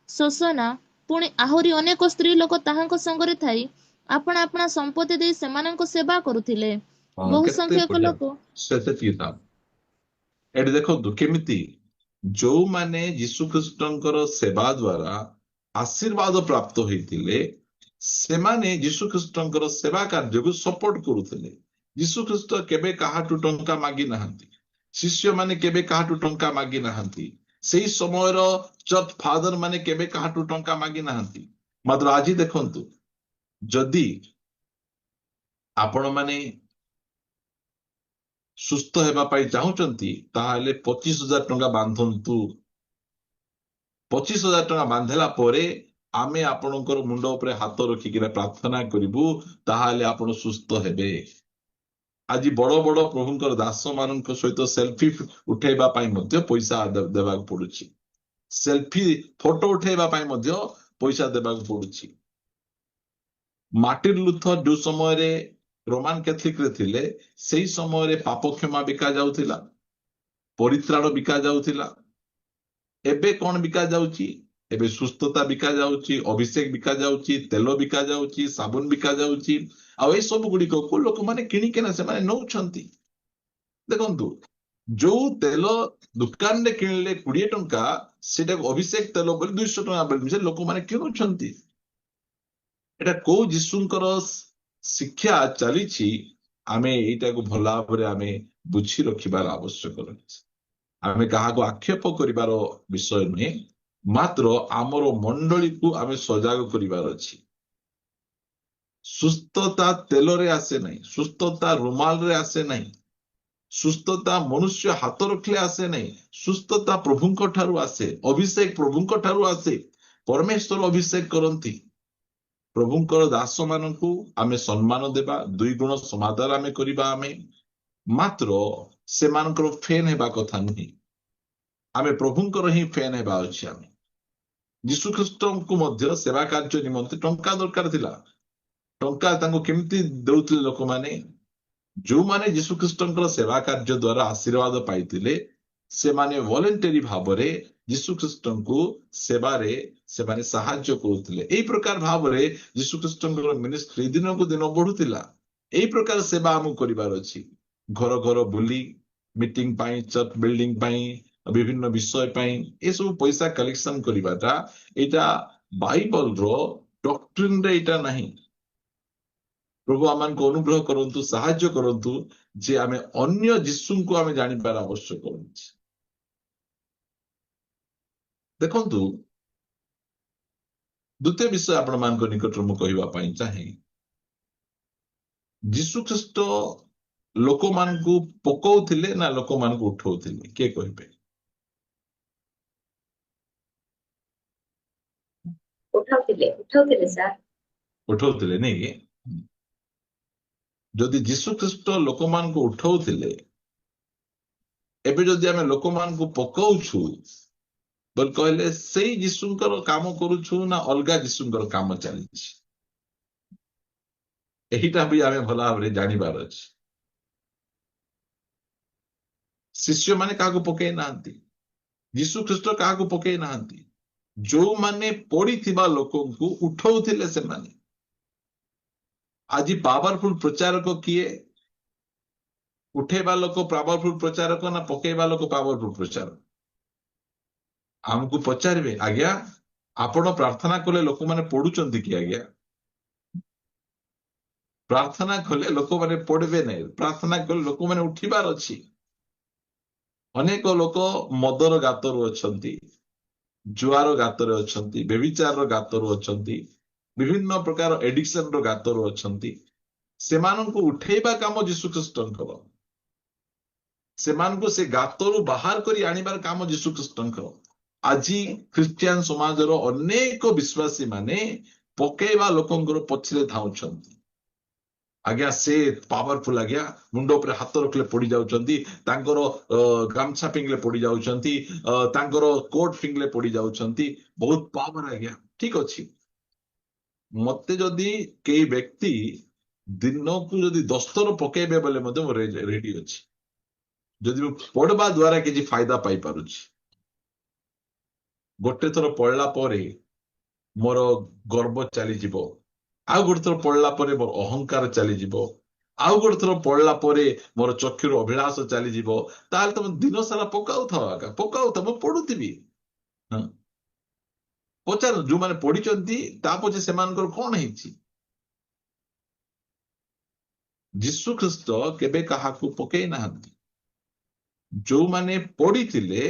ଶୋଷନା, ପୁଣି ଆହୁରି ଅନେକ ସ୍ତ୍ରୀ ଲୋକ ତାହାଙ୍କ ସଙ୍ଗରେ ଥାଇ ଆପଣା ଆପଣା ସମ୍ପତ୍ତି ଦେଇ ସେମାନଙ୍କ ସେବା କରୁଥିଲେ। ହଁ, ବହୁ କେତେ ସଂଖ୍ୟକ ବଢିଆ। ଲୋକ ସେତିକି ଥାଉ। ଏଠି ଦେଖନ୍ତୁ କେମିତି ଯୋଉମାନେ ଯୀଶୁ ଖ୍ରୀଷ୍ଟଙ୍କର ସେବା ଦ୍ଵାରା ଆଶୀର୍ବାଦ ପ୍ରାପ୍ତ ହେଇଥିଲେ, ସେମାନେ ଯୀଶୁ ଖ୍ରୀଷ୍ଟଙ୍କର ସେବା କାର୍ଯ୍ୟକୁ ସପୋର୍ଟ କରୁଥିଲେ। ଯୀଶୁ ଖ୍ରୀଷ୍ଟ କେବେ କାହାଠୁ ଟଙ୍କା ମାଗି ନାହାନ୍ତି। ଶିଷ୍ୟମାନେ କେବେ କାହାଠୁ ଟଙ୍କା ମାଗି ନାହାନ୍ତି। ସେଇ ସମୟର ଚର୍ଚ୍ଚ ଫାଦର ମାନେ କେବେ କାହାଠୁ ଟଙ୍କା ମାଗି ନାହାନ୍ତି। ମାତ୍ର ଆଜି ଦେଖନ୍ତୁ, ଯଦି ଆପଣମାନେ ସୁସ୍ଥ ହେବା ପାଇଁ ଚାହୁଁଛନ୍ତି, ତାହେଲେ 25,000 ଟଙ୍କା ବାନ୍ଧନ୍ତୁ। 25,000 ଟଙ୍କା ବାନ୍ଧିଲା ପରେ ଆମେ ଆପଣଙ୍କର ମୁଣ୍ଡ ଉପରେ ହାତ ରଖିକିନା ପ୍ରାର୍ଥନା କରିବୁ, ତାହେଲେ ଆପଣ ସୁସ୍ଥ ହେବେ। ଆଜି ବଡ ବଡ ପ୍ରଭୁଙ୍କର ଦାସ ମାନଙ୍କ ସହିତ ସେଲଫି ଉଠେଇବା ପାଇଁ ମଧ୍ୟ ପଇସା ଦେବାକୁ ପଡୁଛି। ସେଲଫି ଫଟୋ ଉଠେଇବା ପାଇଁ ମଧ୍ୟ ପଇସା ଦେବାକୁ ପଡୁଛି। ମାର୍ଟିନ ଲୁଥର ଯୋଉ ସମୟରେ ରୋମାନ କ୍ୟାଥଲିକରେ ଥିଲେ, ସେଇ ସମୟରେ ପାପ କ୍ଷମା ବିକା ଯାଉଥିଲା, ପରିତ୍ରାଣ ବିକା ଯାଉଥିଲା। ଏବେ କଣ ବିକା ଯାଉଛି? ଏବେ ସୁସ୍ଥତା ବିକା ଯାଉଛି, ଅଭିଷେକ ବିକା ଯାଉଛି, ତେଲ ବିକା ଯାଉଛି, ସାବୁନ ବିକା ଯାଉଛି। ଆଉ ଏଇ ସବୁ ଗୁଡିକକୁ ଲୋକମାନେ କିଣିକିନା ସେମାନେ ନଉଛନ୍ତି। ଦେଖନ୍ତୁ, ଯୋଉ ତେଲ ଦୋକାନରେ କିଣିଲେ 20 ଟଙ୍କା, ସେଟାକୁ ଅଭିଷେକ ତେଲ ବୋଲି 200 ଟଙ୍କା ବୋଲି ଲୋକମାନେ କିଣୁଛନ୍ତି। ଏଟା କୋଉ ଯୀଶୁଙ୍କର ଶିକ୍ଷା ଚାଲିଛି, ଆମେ ଏଇଟାକୁ ଭଲ ଭାବରେ ଆମେ ବୁଝି ରଖିବାର ଆବଶ୍ୟକ ରହିଛି। ଆମେ କାହାକୁ ଆକ୍ଷେପ କରିବାର ବିଷୟ ନୁହେଁ, ମାତ୍ର ଆମର ମଣ୍ଡଳୀକୁ ଆମେ ସଜାଗ କରିବାର ଅଛି। ସୁସ୍ଥତା ତେଲରେ ଆସେ ନାହିଁ, ସୁସ୍ଥତା ରୁମାଲରେ ଆସେ ନାହିଁ, ସୁସ୍ଥତା ମନୁଷ୍ୟ ହାତ ରଖିଲେ ଆସେ ନାହିଁ, ସୁସ୍ଥତା ପ୍ରଭୁଙ୍କ ଠାରୁ ଆସେ, ଅଭିଷେକ ପ୍ରଭୁଙ୍କ ଠାରୁ ଆସେ। ପରମେଶ୍ୱର ଅଭିଷେକ କରନ୍ତି। ପ୍ରଭୁଙ୍କର ଦାସ ମାନଙ୍କୁ ଆମେ ସମ୍ମାନ ଦେବା, 2 ଗୁଣ ସମାଦର ଆମେ କରିବା। ଆମେ ମାତ୍ର ସେମାନଙ୍କର ଫ୍ୟାନ୍ ହେବା କଥା ନୁହେଁ। ଆମେ ପ୍ରଭୁଙ୍କର ହିଁ ଫ୍ୟାନ୍ ହେବା ଅଛି। ଆମେ ଯୀଶୁ ଖ୍ରୀଷ୍ଟଙ୍କୁ ମଧ୍ୟ ସେବା କାର୍ଯ୍ୟ ନିମନ୍ତେ ଟଙ୍କା ଦରକାର ଥିଲା। ଟଙ୍କା ତାଙ୍କୁ କେମିତି ଦଉଥିଲେ ଲୋକମାନେ? ଯୋଉମାନେ ଯୀଶୁ ଖ୍ରୀଷ୍ଟଙ୍କର ସେବା କାର୍ଯ୍ୟ ଦ୍ଵାରା ଆଶୀର୍ବାଦ ପାଇଥିଲେ, ସେମାନେ ଭଲେଣ୍ଟାରୀ ଭାବରେ ଯୀଶୁ ଖ୍ରୀଷ୍ଟଙ୍କୁ ସେବାରେ ସେମାନେ ସାହାଯ୍ୟ କରୁଥିଲେ। ଏଇ ପ୍ରକାର ଭାବରେ ଯୀଶୁ ଖ୍ରୀଷ୍ଟଙ୍କର ମିନିଷ୍ଟ୍ରି ଦିନକୁ ଦିନ ବଢୁଥିଲା। ଏଇ ପ୍ରକାର ସେବା ଆମକୁ କରିବାର ଅଛି। ଘର ଘର ବୁଲି ମିଟିଂ ପାଇଁ, ଚର୍ଚ୍ଚ ବିଲ୍ଡିଂ ପାଇଁ, ବିଭିନ୍ନ ବିଷୟ ପାଇଁ ଏସବୁ ପଇସା କଲେକ୍ସନ କରିବାଟା, ଏଇଟା ବାଇବଲର ଡକ୍ଟ୍ରିନରେ ଏଇଟା ନାହିଁ। ପ୍ରଭୁ ଆମମାନଙ୍କୁ ଅନୁଗ୍ରହ କରନ୍ତୁ, ସାହାଯ୍ୟ କରନ୍ତୁ ଯେ ଆମେ ଅନ୍ୟ ଯୀଶୁଙ୍କୁ ଆମେ ଜାଣିବାର ଆବଶ୍ୟକ ଅଛି। ଦେଖନ୍ତୁ, ଦ୍ୱିତୀୟ ବିଷୟ ଆପଣମାନଙ୍କ ନିକଟରେ ମୁଁ କହିବା ପାଇଁ ଚାହେଁ, ଯୀଶୁ ଖ୍ରୀଷ୍ଟ ଲୋକମାନଙ୍କୁ ପକଉଥିଲେ ନା ଲୋକମାନଙ୍କୁ ଉଠଉଥିଲେ? କିଏ କହିବେ? ଉଠାଉଥିଲେ ସାର୍। ଉଠଉଥିଲେ ନାଇଁ କି? ଯଦି ଯୀଶୁ ଖ୍ରୀଷ୍ଟ ଲୋକମାନଙ୍କୁ ଉଠଉଥିଲେ, ଏବେ ଯଦି ଆମେ ଲୋକମାନଙ୍କୁ ପକଉଛୁ ବୋଲି କହିଲେ, ସେଇ ଯୀଶୁଙ୍କର କାମ କରୁଛୁ ନା ଅଲଗା ଯୀଶୁଙ୍କର କାମ ଚାଲିଛି? ଏଇଟା ବି ଆମେ ଭଲ ଭାବରେ ଜାଣିବାର ଅଛି। ଶିଷ୍ୟମାନେ କାହାକୁ ପକେଇ ନାହାନ୍ତି, ଯୀଶୁ ଖ୍ରୀଷ୍ଟ କାହାକୁ ପକେଇ ନାହାନ୍ତି। ଯୋଉମାନେ ପଡିଥିବା ଲୋକଙ୍କୁ ଉଠଉଥିଲେ ସେମାନେ। ଆଜି ପାୱାରଫୁଲ ପ୍ରଚାରକ କିଏ? ଉଠେଇବା ଲୋକ ପାୱାରଫୁଲ ପ୍ରଚାରକ ନା ପକେଇବା ଲୋକ ପାୱାରଫୁଲ ପ୍ରଚାରକ? ଆମକୁ ପଚାରିବେ, ଆଜ୍ଞା ଆପଣ ପ୍ରାର୍ଥନା କଲେ ଲୋକମାନେ ପଢୁଛନ୍ତି କି? ଆଜ୍ଞା, ପ୍ରାର୍ଥନା କଲେ ଲୋକମାନେ ପଢିବେ ନାହିଁ, ପ୍ରାର୍ଥନା କଲେ ଲୋକମାନେ ଉଠିବାର ଅଛି। ଅନେକ ଲୋକ ମଦର ଗାତରୁ ଅଛନ୍ତି, ଜୁଆର ଗାତରେ ଅଛନ୍ତି, ବ୍ୟଭିଚାରର ଗାତରୁ ଅଛନ୍ତି, ବିଭିନ୍ନ ପ୍ରକାର ଏଡିକ୍ସନର ଗାତରୁ ଅଛନ୍ତି। ସେମାନଙ୍କୁ ଉଠେଇବା କାମ ଯୀଶୁ ଖ୍ରୀଷ୍ଟଙ୍କର। ସେମାନଙ୍କୁ ସେ ଗାତରୁ ବାହାର କରି ଆଣିବାର କାମ ଯୀଶୁ ଖ୍ରୀଷ୍ଟଙ୍କର। ଆଜି ଖ୍ରୀଷ୍ଟିଆନ ସମାଜର ଅନେକ ବିଶ୍ୱାସୀ ମାନେ ପକେଇବା ଲୋକଙ୍କର ପଛରେ ଧାଉଁଛନ୍ତି। ଆଜ୍ଞା ସେ ପାୱାରଫୁଲ ଆଜ୍ଞା, ମୁଣ୍ଡ ଉପରେ ହାତ ରଖିଲେ ପଡି ଯାଉଛନ୍ତି, ତାଙ୍କର ଗାମଛା ପିଙ୍ଗିଲେ ପଡି ଯାଉଛନ୍ତି, ତାଙ୍କର କୋଟ ପିଙ୍ଗିଲେ ପଡି ଯାଉଛନ୍ତି, ବହୁତ ପାୱାର ଆଜ୍ଞା। ଠିକ ଅଛି, ମତେ ଯଦି କେହି ବ୍ୟକ୍ତି ଦିନକୁ ଯଦି 10 ଥର ପକେଇବେ ବୋଲେ ମଧ୍ୟ ମୁଁ ରେଡି ଅଛି, ଯଦି ମୁଁ ପଢବା ଦ୍ଵାରା କିଛି ଫାଇଦା ପାଇପାରୁଛି। ଗୋଟେ ଥର ପଢିଲା ପରେ ମୋର ଗର୍ବ ଚାଲିଯିବ, ଆଉ ଗୋଟେ ଥର ପଢିଲା ପରେ ମୋର ଅହଙ୍କାର ଚାଲିଯିବ, ଆଉ ଗୋଟେ ଥର ପଢିଲା ପରେ ମୋର ଚକ୍ଷୁର ଅଭିଳାଷ ଚାଲିଯିବ, ତାହେଲେ ତମେ ଦିନ ସାରା ପକାଉଥାଅ ଆକା, ପକାଉଥାଅ, ମୁଁ ପଢୁଥିବି। ହଁ, ପଚାର ଯୋଉମାନେ ପଢିଛନ୍ତି ତା ପଛେ ସେମାନଙ୍କର କଣ ହେଇଛି। ଯୀଶୁ ଖ୍ରୀଷ୍ଟ କେବେ କାହାକୁ ପକେଇ ନାହାନ୍ତି, ଯୋଉମାନେ ପଢିଥିଲେ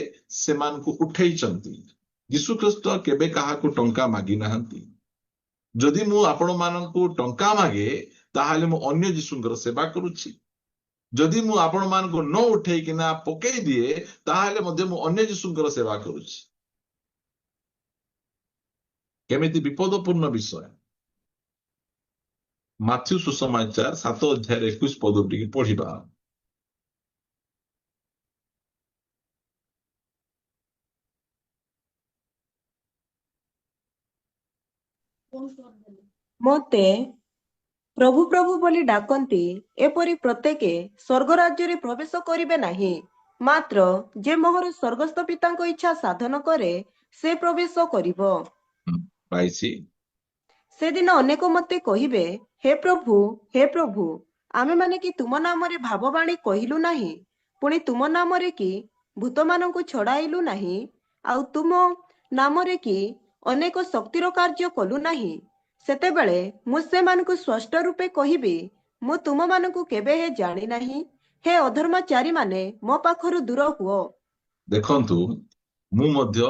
ସେମାନଙ୍କୁ ଉଠେଇଛନ୍ତି। ଯୀଶୁ ଖ୍ରୀଷ୍ଟ କେବେ କାହାକୁ ଟଙ୍କା ମାଗି ନାହାନ୍ତି। ଯଦି ମୁଁ ଆପଣମାନଙ୍କୁ ଟଙ୍କା ମାଗେ ତାହେଲେ ମୁଁ ଅନ୍ୟ ଯୀଶୁଙ୍କର ସେବା କରୁଛି, ଯଦି ମୁଁ ଆପଣମାନଙ୍କୁ ନ ଉଠେଇକିନା ପକେଇ ଦିଏ ତାହେଲେ ମଧ୍ୟ ମୁଁ ଅନ୍ୟ ଯୀଶୁଙ୍କର ସେବା କରୁଛି। କେମିତି ବିପଦପୂର୍ଣ୍ଣ ବିଷୟ। ମାଥ୍ୟୁ ସୁସମାଚାର 7 ଅଧ୍ୟାୟରେ 21 ପଦ ଟିକେ ପଢିବା। ମୋତେ ପ୍ରଭୁ ପ୍ରଭୁ ବୋଲି ଡାକନ୍ତି ଏପରି ପ୍ରତ୍ୟେକେ ସ୍ୱର୍ଗ ରାଜ୍ୟରେ ପ୍ରବେଶ କରିବେ ନାହିଁ, ମାତ୍ର ଯେ ମୋହର ସ୍ୱର୍ଗସ୍ଥ ପିତାଙ୍କ ଇଚ୍ଛା ସାଧନ କରେ ସେ ପ୍ରବେଶ କରିବ। 22 ସେଦିନ ଅନେକ ମୋତେ କହିବେ, ହେ ପ୍ରଭୁ, ଆମେମାନେ କି ତୁମ ନାମରେ ଭାବବାଣୀ କହିଲୁ ନାହିଁ, ପୁଣି ତୁମ ନାମରେ କି ଭୂତମାନଙ୍କୁ ଛଡ଼ାଇଲୁ ନାହିଁ, ଆଉ ତୁମ ନାମରେ କି ଅନେକ ଶକ୍ତିର କାର୍ଯ୍ୟ କଲୁ ନାହିଁ? ସେତେବେଳେ ମୁଁ ସେମାନଙ୍କୁ ସ୍ପଷ୍ଟ ରୂପେ କହିବି, ମୁଁ ତୁମମାନଙ୍କୁ କେବେ ହେ ଜାଣି ନାହିଁ, ହେ ଅଧର୍ମାଚାରୀମାନେ ମୋ ପାଖରୁ ଦୂର ହୁଅ। ଦେଖନ୍ତୁ, ମୁଁ ମଧ୍ୟ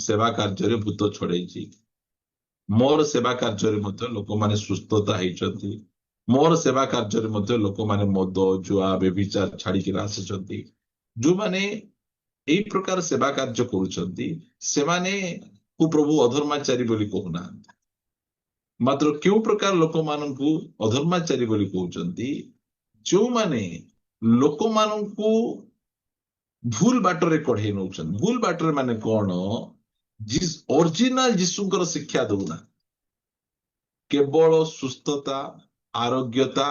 ସେବା କାର୍ଯ୍ୟରେ ଭୂତ ଛଡେଇଛି, ମୋର ସେବା କାର୍ଯ୍ୟରେ ମଧ୍ୟ ଲୋକମାନେ ସୁସ୍ଥତା ହେଇଛନ୍ତି, ମୋର ସେବା କାର୍ଯ୍ୟରେ ମଧ୍ୟ ଲୋକମାନେ ମଦ ଜୁଆ ବ୍ୟଭିଚାର ଛାଡିକି ଆସିଛନ୍ତି। ଯୋଉମାନେ ଏଇ ପ୍ରକାର ସେବା କାର୍ଯ୍ୟ କରୁଛନ୍ତି ସେମାନେ ପ୍ରଭୁ ଅଧର୍ମାଚାରୀ ବୋଲି କହୁନାହାନ୍ତି, ମାତ୍ର କେଉଁ ପ୍ରକାର ଲୋକମାନଙ୍କୁ ଅଧର୍ମାଚାରୀ ବୋଲି କହୁଛନ୍ତି? ଯୋଉମାନେ ଲୋକମାନଙ୍କୁ ଭୁଲ ବାଟରେ କଢେଇ ନଉଛନ୍ତି। ଭୁଲ ବାଟରେ ମାନେ କଣ? ଅରିଜିନାଲ ଯୀଶୁଙ୍କର ଶିକ୍ଷା ଦଉନା, କେବଳ ସୁସ୍ଥତା, ଆରୋଗ୍ୟତା,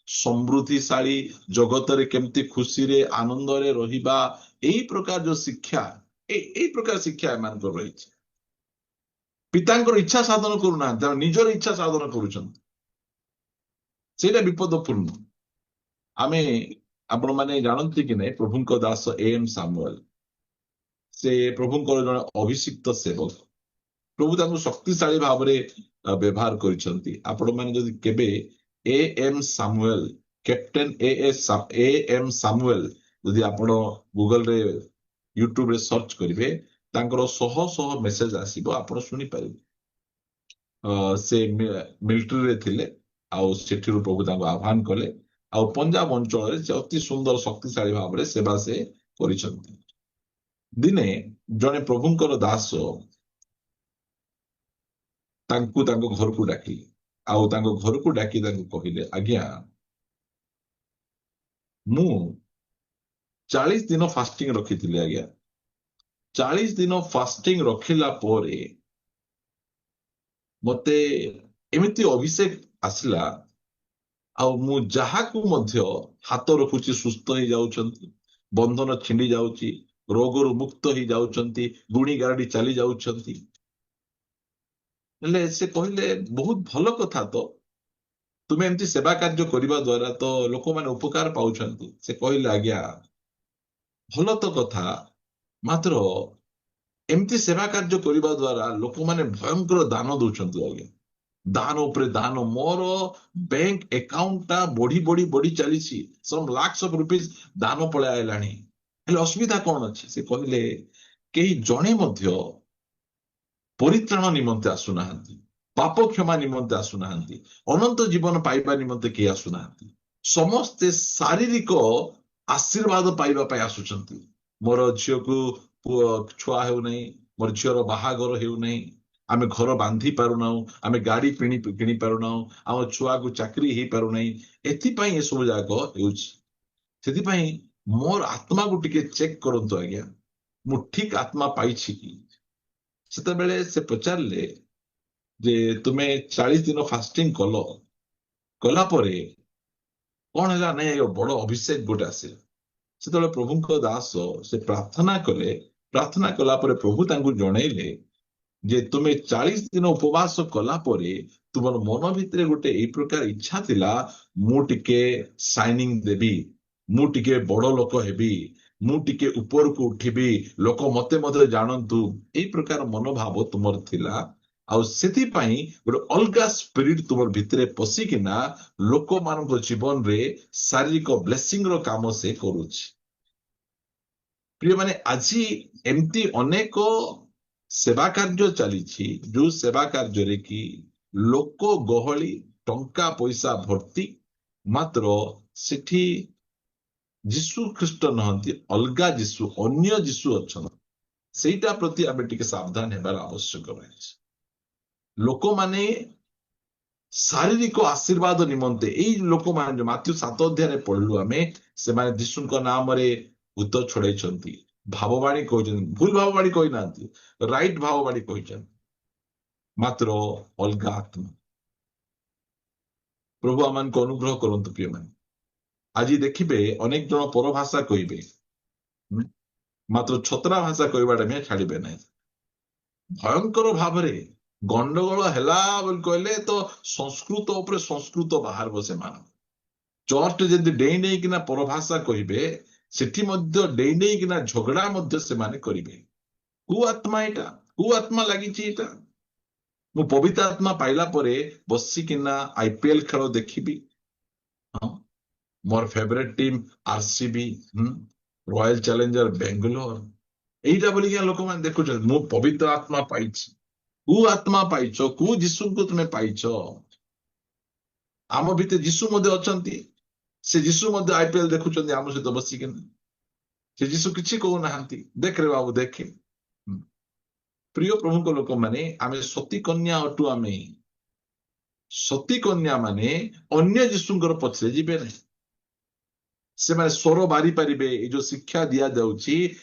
ସମୃଦ୍ଧିଶାଳୀ ଜଗତରେ କେମିତି ଖୁସିରେ ଆନନ୍ଦରେ ରହିବା, ଏଇ ପ୍ରକାର ଯୋଉ ଶିକ୍ଷା, ଏଇ ପ୍ରକାର ଶିକ୍ଷା ଏମାନଙ୍କର ରହିଛି। ପିତାଙ୍କର ଇଚ୍ଛା ସାଧନ କରୁନାହାନ୍ତି, ତାଙ୍କ ନିଜର ଇଚ୍ଛା ସାଧନ କରୁଛନ୍ତି। ସେଇଟା ବିପଦପୂର୍ଣ୍ଣ। ଆମେ ଆପଣମାନେ ଜାଣନ୍ତି କି ନାଇଁ, ପ୍ରଭୁଙ୍କ ଦାସ A.M. ସାମୁଏଲ, ସେ ପ୍ରଭୁଙ୍କର ଜଣେ ଅଭିଷିକ୍ତ ସେବକ। ପ୍ରଭୁ ତାଙ୍କୁ ଶକ୍ତିଶାଳୀ ଭାବରେ ବ୍ୟବହାର କରିଛନ୍ତି। ଆପଣମାନେ ଯଦି କେବେ A.M. Samuel, captain A.M. Samuel ଯଦି ଆପଣ ଗୁଗଲରେ ୟୁଟ୍ୟୁବରେ ସର୍ଚ୍ଚ କରିବେ, ତାଙ୍କର ଶହ ଶହ ମେସେଜ ଆସିବ, ଆପଣ ଶୁଣିପାରିବେ। ସେ ମିଲିଟାରୀରେ ଥିଲେ, ଆଉ ସେଠିରୁ ପ୍ରଭୁ ତାଙ୍କୁ ଆହ୍ୱାନ କଲେ, ଆଉ ପଞ୍ଜାବ ଅଞ୍ଚଳରେ ସେ ଅତି ସୁନ୍ଦର ଶକ୍ତିଶାଳୀ ଭାବରେ ସେବା ସେ କରିଛନ୍ତି। ଦିନେ ଜଣେ ପ୍ରଭୁଙ୍କର ଦାସ ତାଙ୍କୁ ତାଙ୍କ ଘରକୁ ଡାକିଲେ, ଆଉ ତାଙ୍କ ଘରକୁ ଡାକି ତାଙ୍କୁ କହିଲେ, ଆଜ୍ଞା ମୁଁ 40 ଦିନ ଫାଷ୍ଟିଂ ରଖିଥିଲି ଆଜ୍ଞା। 40 ଦିନ ଫାଷ୍ଟିଂ ରଖିଲା ପରେ ମତେ ଏମିତି ଅଭିଷେକ ଆସିଲା, ଆଉ ମୁଁ ଯାହାକୁ ମଧ୍ୟ ହାତ ରଖୁଛି ସୁସ୍ଥ ହେଇଯାଉଛନ୍ତି, ବନ୍ଧନ ଛିଣ୍ଡି ଯାଉଛି, ରୋଗରୁ ମୁକ୍ତ ହେଇଯାଉଛନ୍ତି, ଗୁଣି ଗାରେଡି ଚାଲି ଯାଉଛନ୍ତି। ହେଲେ ସେ କହିଲେ, ବହୁତ ଭଲ କଥା ତ, ତୁମେ ଏମିତି ସେବା କାର୍ଯ୍ୟ କରିବା ଦ୍ୱାରା ତ ଲୋକମାନେ ଉପକାର ପାଉଛନ୍ତି। ସେ କହିଲେ, ଆଜ୍ଞା ଭଲ ତ କଥା, ମାତ୍ର ଏମିତି ସେବା କାର୍ଯ୍ୟ କରିବା ଦ୍ୱାରା ଲୋକମାନେ ଭୟଙ୍କର ଦାନ ଦଉଛନ୍ତି ଆଜ୍ଞା, ଦାନ ଉପରେ ଦାନ। ମୋର ବ୍ୟାଙ୍କ ଆକାଉଣ୍ଟଟା ବଢି ବଢି ବଢି ଚାଲିଛି, ସମ୍ ଲାକ୍ସ ଅଫ ରୁପିଜ ଦାନ ପଳେଇ ଆଇଲାଣି। ହେଲେ ଅସୁବିଧା କଣ ଅଛି? ସେ କହିଲେ, କେହି ଜଣେ ମଧ୍ୟ ପରିତ୍ରାଣ ନିମନ୍ତେ ଆସୁନାହାନ୍ତି, ପାପ କ୍ଷମା ନିମନ୍ତେ ଆସୁନାହାନ୍ତି, ଅନନ୍ତ ଜୀବନ ପାଇବା ନିମନ୍ତେ କେହି ଆସୁନାହାନ୍ତି। ସମସ୍ତେ ଶାରୀରିକ ଆଶୀର୍ବାଦ ପାଇବା ପାଇଁ ଆସୁଛନ୍ତି। ମୋର ଝିଅକୁ ଛୁଆ ହେଉନାହିଁ, ମୋର ଝିଅର ବାହାଘର ହେଉନାହିଁ, ଆମେ ଘର ବାନ୍ଧି ପାରୁନାହୁଁ, ଆମେ ଗାଡି କିଣି ପାରୁନାହୁଁ, ଆମ ଛୁଆକୁ ଚାକିରି ହେଇପାରୁନାହିଁ। ଏଥିପାଇଁ ଏସବୁ ଯାକ ହେଉଛି। ସେଥିପାଇଁ ମୋର ଆତ୍ମାକୁ ଟିକେ ଚେକ୍ କରନ୍ତୁ ଆଜ୍ଞା, ମୁଁ ଠିକ ଆତ୍ମା ପାଇଛି କି? ସେତେବେଳେ ସେ ପଚାରିଲେ ଯେ ତୁମେ 40 ଦିନ ଫାଷ୍ଟିଂ କଲା ପରେ କଣ ହେଲା? ନାଇଁ ଏ ବଡ ଅଭିଷେକ ଗୋଟେ ଆସିଲା। ସେତେବେଳେ ପ୍ରଭୁଙ୍କ ଦାସ ସେ ପ୍ରାର୍ଥନା କଲେ। ପ୍ରାର୍ଥନା କଲା ପରେ ପ୍ରଭୁ ତାଙ୍କୁ ଜଣେଇଲେ ଯେ ତୁମେ 40 ଦିନ ଉପବାସ କଲା ପରେ ତୁମର ମନ ଭିତରେ ଗୋଟେ ଏଇ ପ୍ରକାର ଇଚ୍ଛା ଥିଲା, ମୁଁ ଟିକେ ସାଇନିଂ ଦେବି, ମୁଁ ଟିକେ ବଡ ଲୋକ ହେବି, ମୁଁ ଟିକେ ଉପରକୁ ଉଠିବି, ଲୋକ ମତେ ମଧ୍ୟ ଜାଣନ୍ତୁ। ଏଇ ପ୍ରକାର ମନୋଭାବ ତୁମର ଥିଲା। ଆଉ ସେଥିପାଇଁ ଗୋଟେ ଅଲଗା ସ୍ପିରିଟ ତୁମର ଭିତରେ ପଶିକିନା ଲୋକମାନଙ୍କ ଜୀବନରେ ଶାରୀରିକ ବ୍ଲେସିଂ ର କାମ ସେ କରୁଛି। ପ୍ରିୟମାନେ, ଆଜି ଏମିତି ଅନେକ ସେବା କାର୍ଯ୍ୟ ଚାଲିଛି, ଯୋଉ ସେବା କାର୍ଯ୍ୟରେ କି ଲୋକ ଗହଳି, ଟଙ୍କା ପଇସା ଭର୍ତ୍ତି, ମାତ୍ର ସେଠି ଯୀଶୁ ଖ୍ରୀଷ୍ଟ ନାହାନ୍ତି, ଅଲଗା ଯୀଶୁ, ଅନ୍ୟ ଯୀଶୁ ଅଛନ୍ତି। ସେଇଟା ପ୍ରତି ଆମେ ଟିକେ ସାବଧାନ ହେବାର ଆବଶ୍ୟକ ରହିଛି। ଲୋକମାନେ ଶାରୀରିକ ଆଶୀର୍ବାଦ ନିମନ୍ତେ, ଏଇ ଲୋକମାନେ ମାଥ୍ୟୁ 7 ଅଧ୍ୟାୟରେ ପଢିଲୁ ଆମେ, ସେମାନେ ଯୀଶୁଙ୍କ ନାମରେ ଭୂତ ଛଡେଇଛନ୍ତି, ଭାବବାଣୀ କହିଛନ୍ତି, ଭୁଲ ଭାବବାଣୀ କହିନାହାନ୍ତି, ରାଇଟ ଭାବବାଣୀ କହିଛନ୍ତି, ମାତ୍ର ଅଲଗା ଆତ୍ମା। ପ୍ରଭୁ ଆମମାନଙ୍କୁ ଅନୁଗ୍ରହ କରନ୍ତୁ। ପ୍ରିୟମାନେ, ଆଜି ଦେଖିବେ ଅନେକ ଜଣ ପରଭାଷା କହିବେ, ମାତ୍ର ଛତରା ଭାଷା କହିବାଟା ଆମେ ଛାଡିବେ ନାହିଁ। ଭୟଙ୍କର ଭାବରେ ଗଣ୍ଡଗୋଳ ହେଲା ବୋଲି କହିଲେ ତ ସଂସ୍କୃତ ଉପରେ ସଂସ୍କୃତ ବାହାରିବ। ସେମାନେ ଚର୍ଚ୍ଚ ଯଦି ଡେଇଁ ଡେଇଁକିନା ପରଭାଷା କହିବେ, ସେଠି ମଧ୍ୟ ଡେଇଁ ଡେଇଁକିନା ଝଗଡା ମଧ୍ୟ ସେମାନେ କରିବେ। କୋଉ ଆତ୍ମା ଏଇଟା? କୋଉ ଆତ୍ମା ଲାଗିଛି ଏଇଟା? ମୁଁ ପବିତ୍ର ଆତ୍ମା ପାଇଲା ପରେ ବସିକିନା IPL ଖେଳ ଦେଖିବି। ହଁ, ମୋର ଫେଭରେଟ ଟିମ୍ RCB, ରୟାଲ ଚ୍ୟାଲେଞ୍ଜର ବେଙ୍ଗଲୋର, ଏଇଟା ବୋଲିକି ଲୋକମାନେ ଦେଖୁଛନ୍ତି। ମୁଁ ପବିତ୍ର ଆତ୍ମା ପାଇଛି। କୋଉ ଆତ୍ମା ପାଇଛ? କୋଉ ଯୀଶୁଙ୍କୁ ତୁମେ ପାଇଛ? ଆମ ଭିତରେ ଯୀଶୁ ମଧ୍ୟ ଅଛନ୍ତି। ସେ ଯୀଶୁ ମଧ୍ୟ IPL ଦେଖୁଛନ୍ତି ଆମ ସହିତ ବସିକିନା। ସେ ଯୀଶୁ କିଛି କହୁନାହାନ୍ତି, ଦେଖରେ ବାବୁ ଦେଖେ। ପ୍ରିୟ ପ୍ରଭୁଙ୍କ ଲୋକମାନେ, ଆମେ ସତୀ କନ୍ୟା ଅଟୁ। ଆମେ ସତୀ କନ୍ୟା ମାନେ ଅନ୍ୟ ଯୀଶୁଙ୍କର ପଛରେ ଯିବେ ନାହିଁ। ସେମାନେ ସ୍ୱର ବାରି ପାରିବେ। ଏଇ ଯୋଉ ଶିକ୍ଷା ଦିଆଯାଉଛି,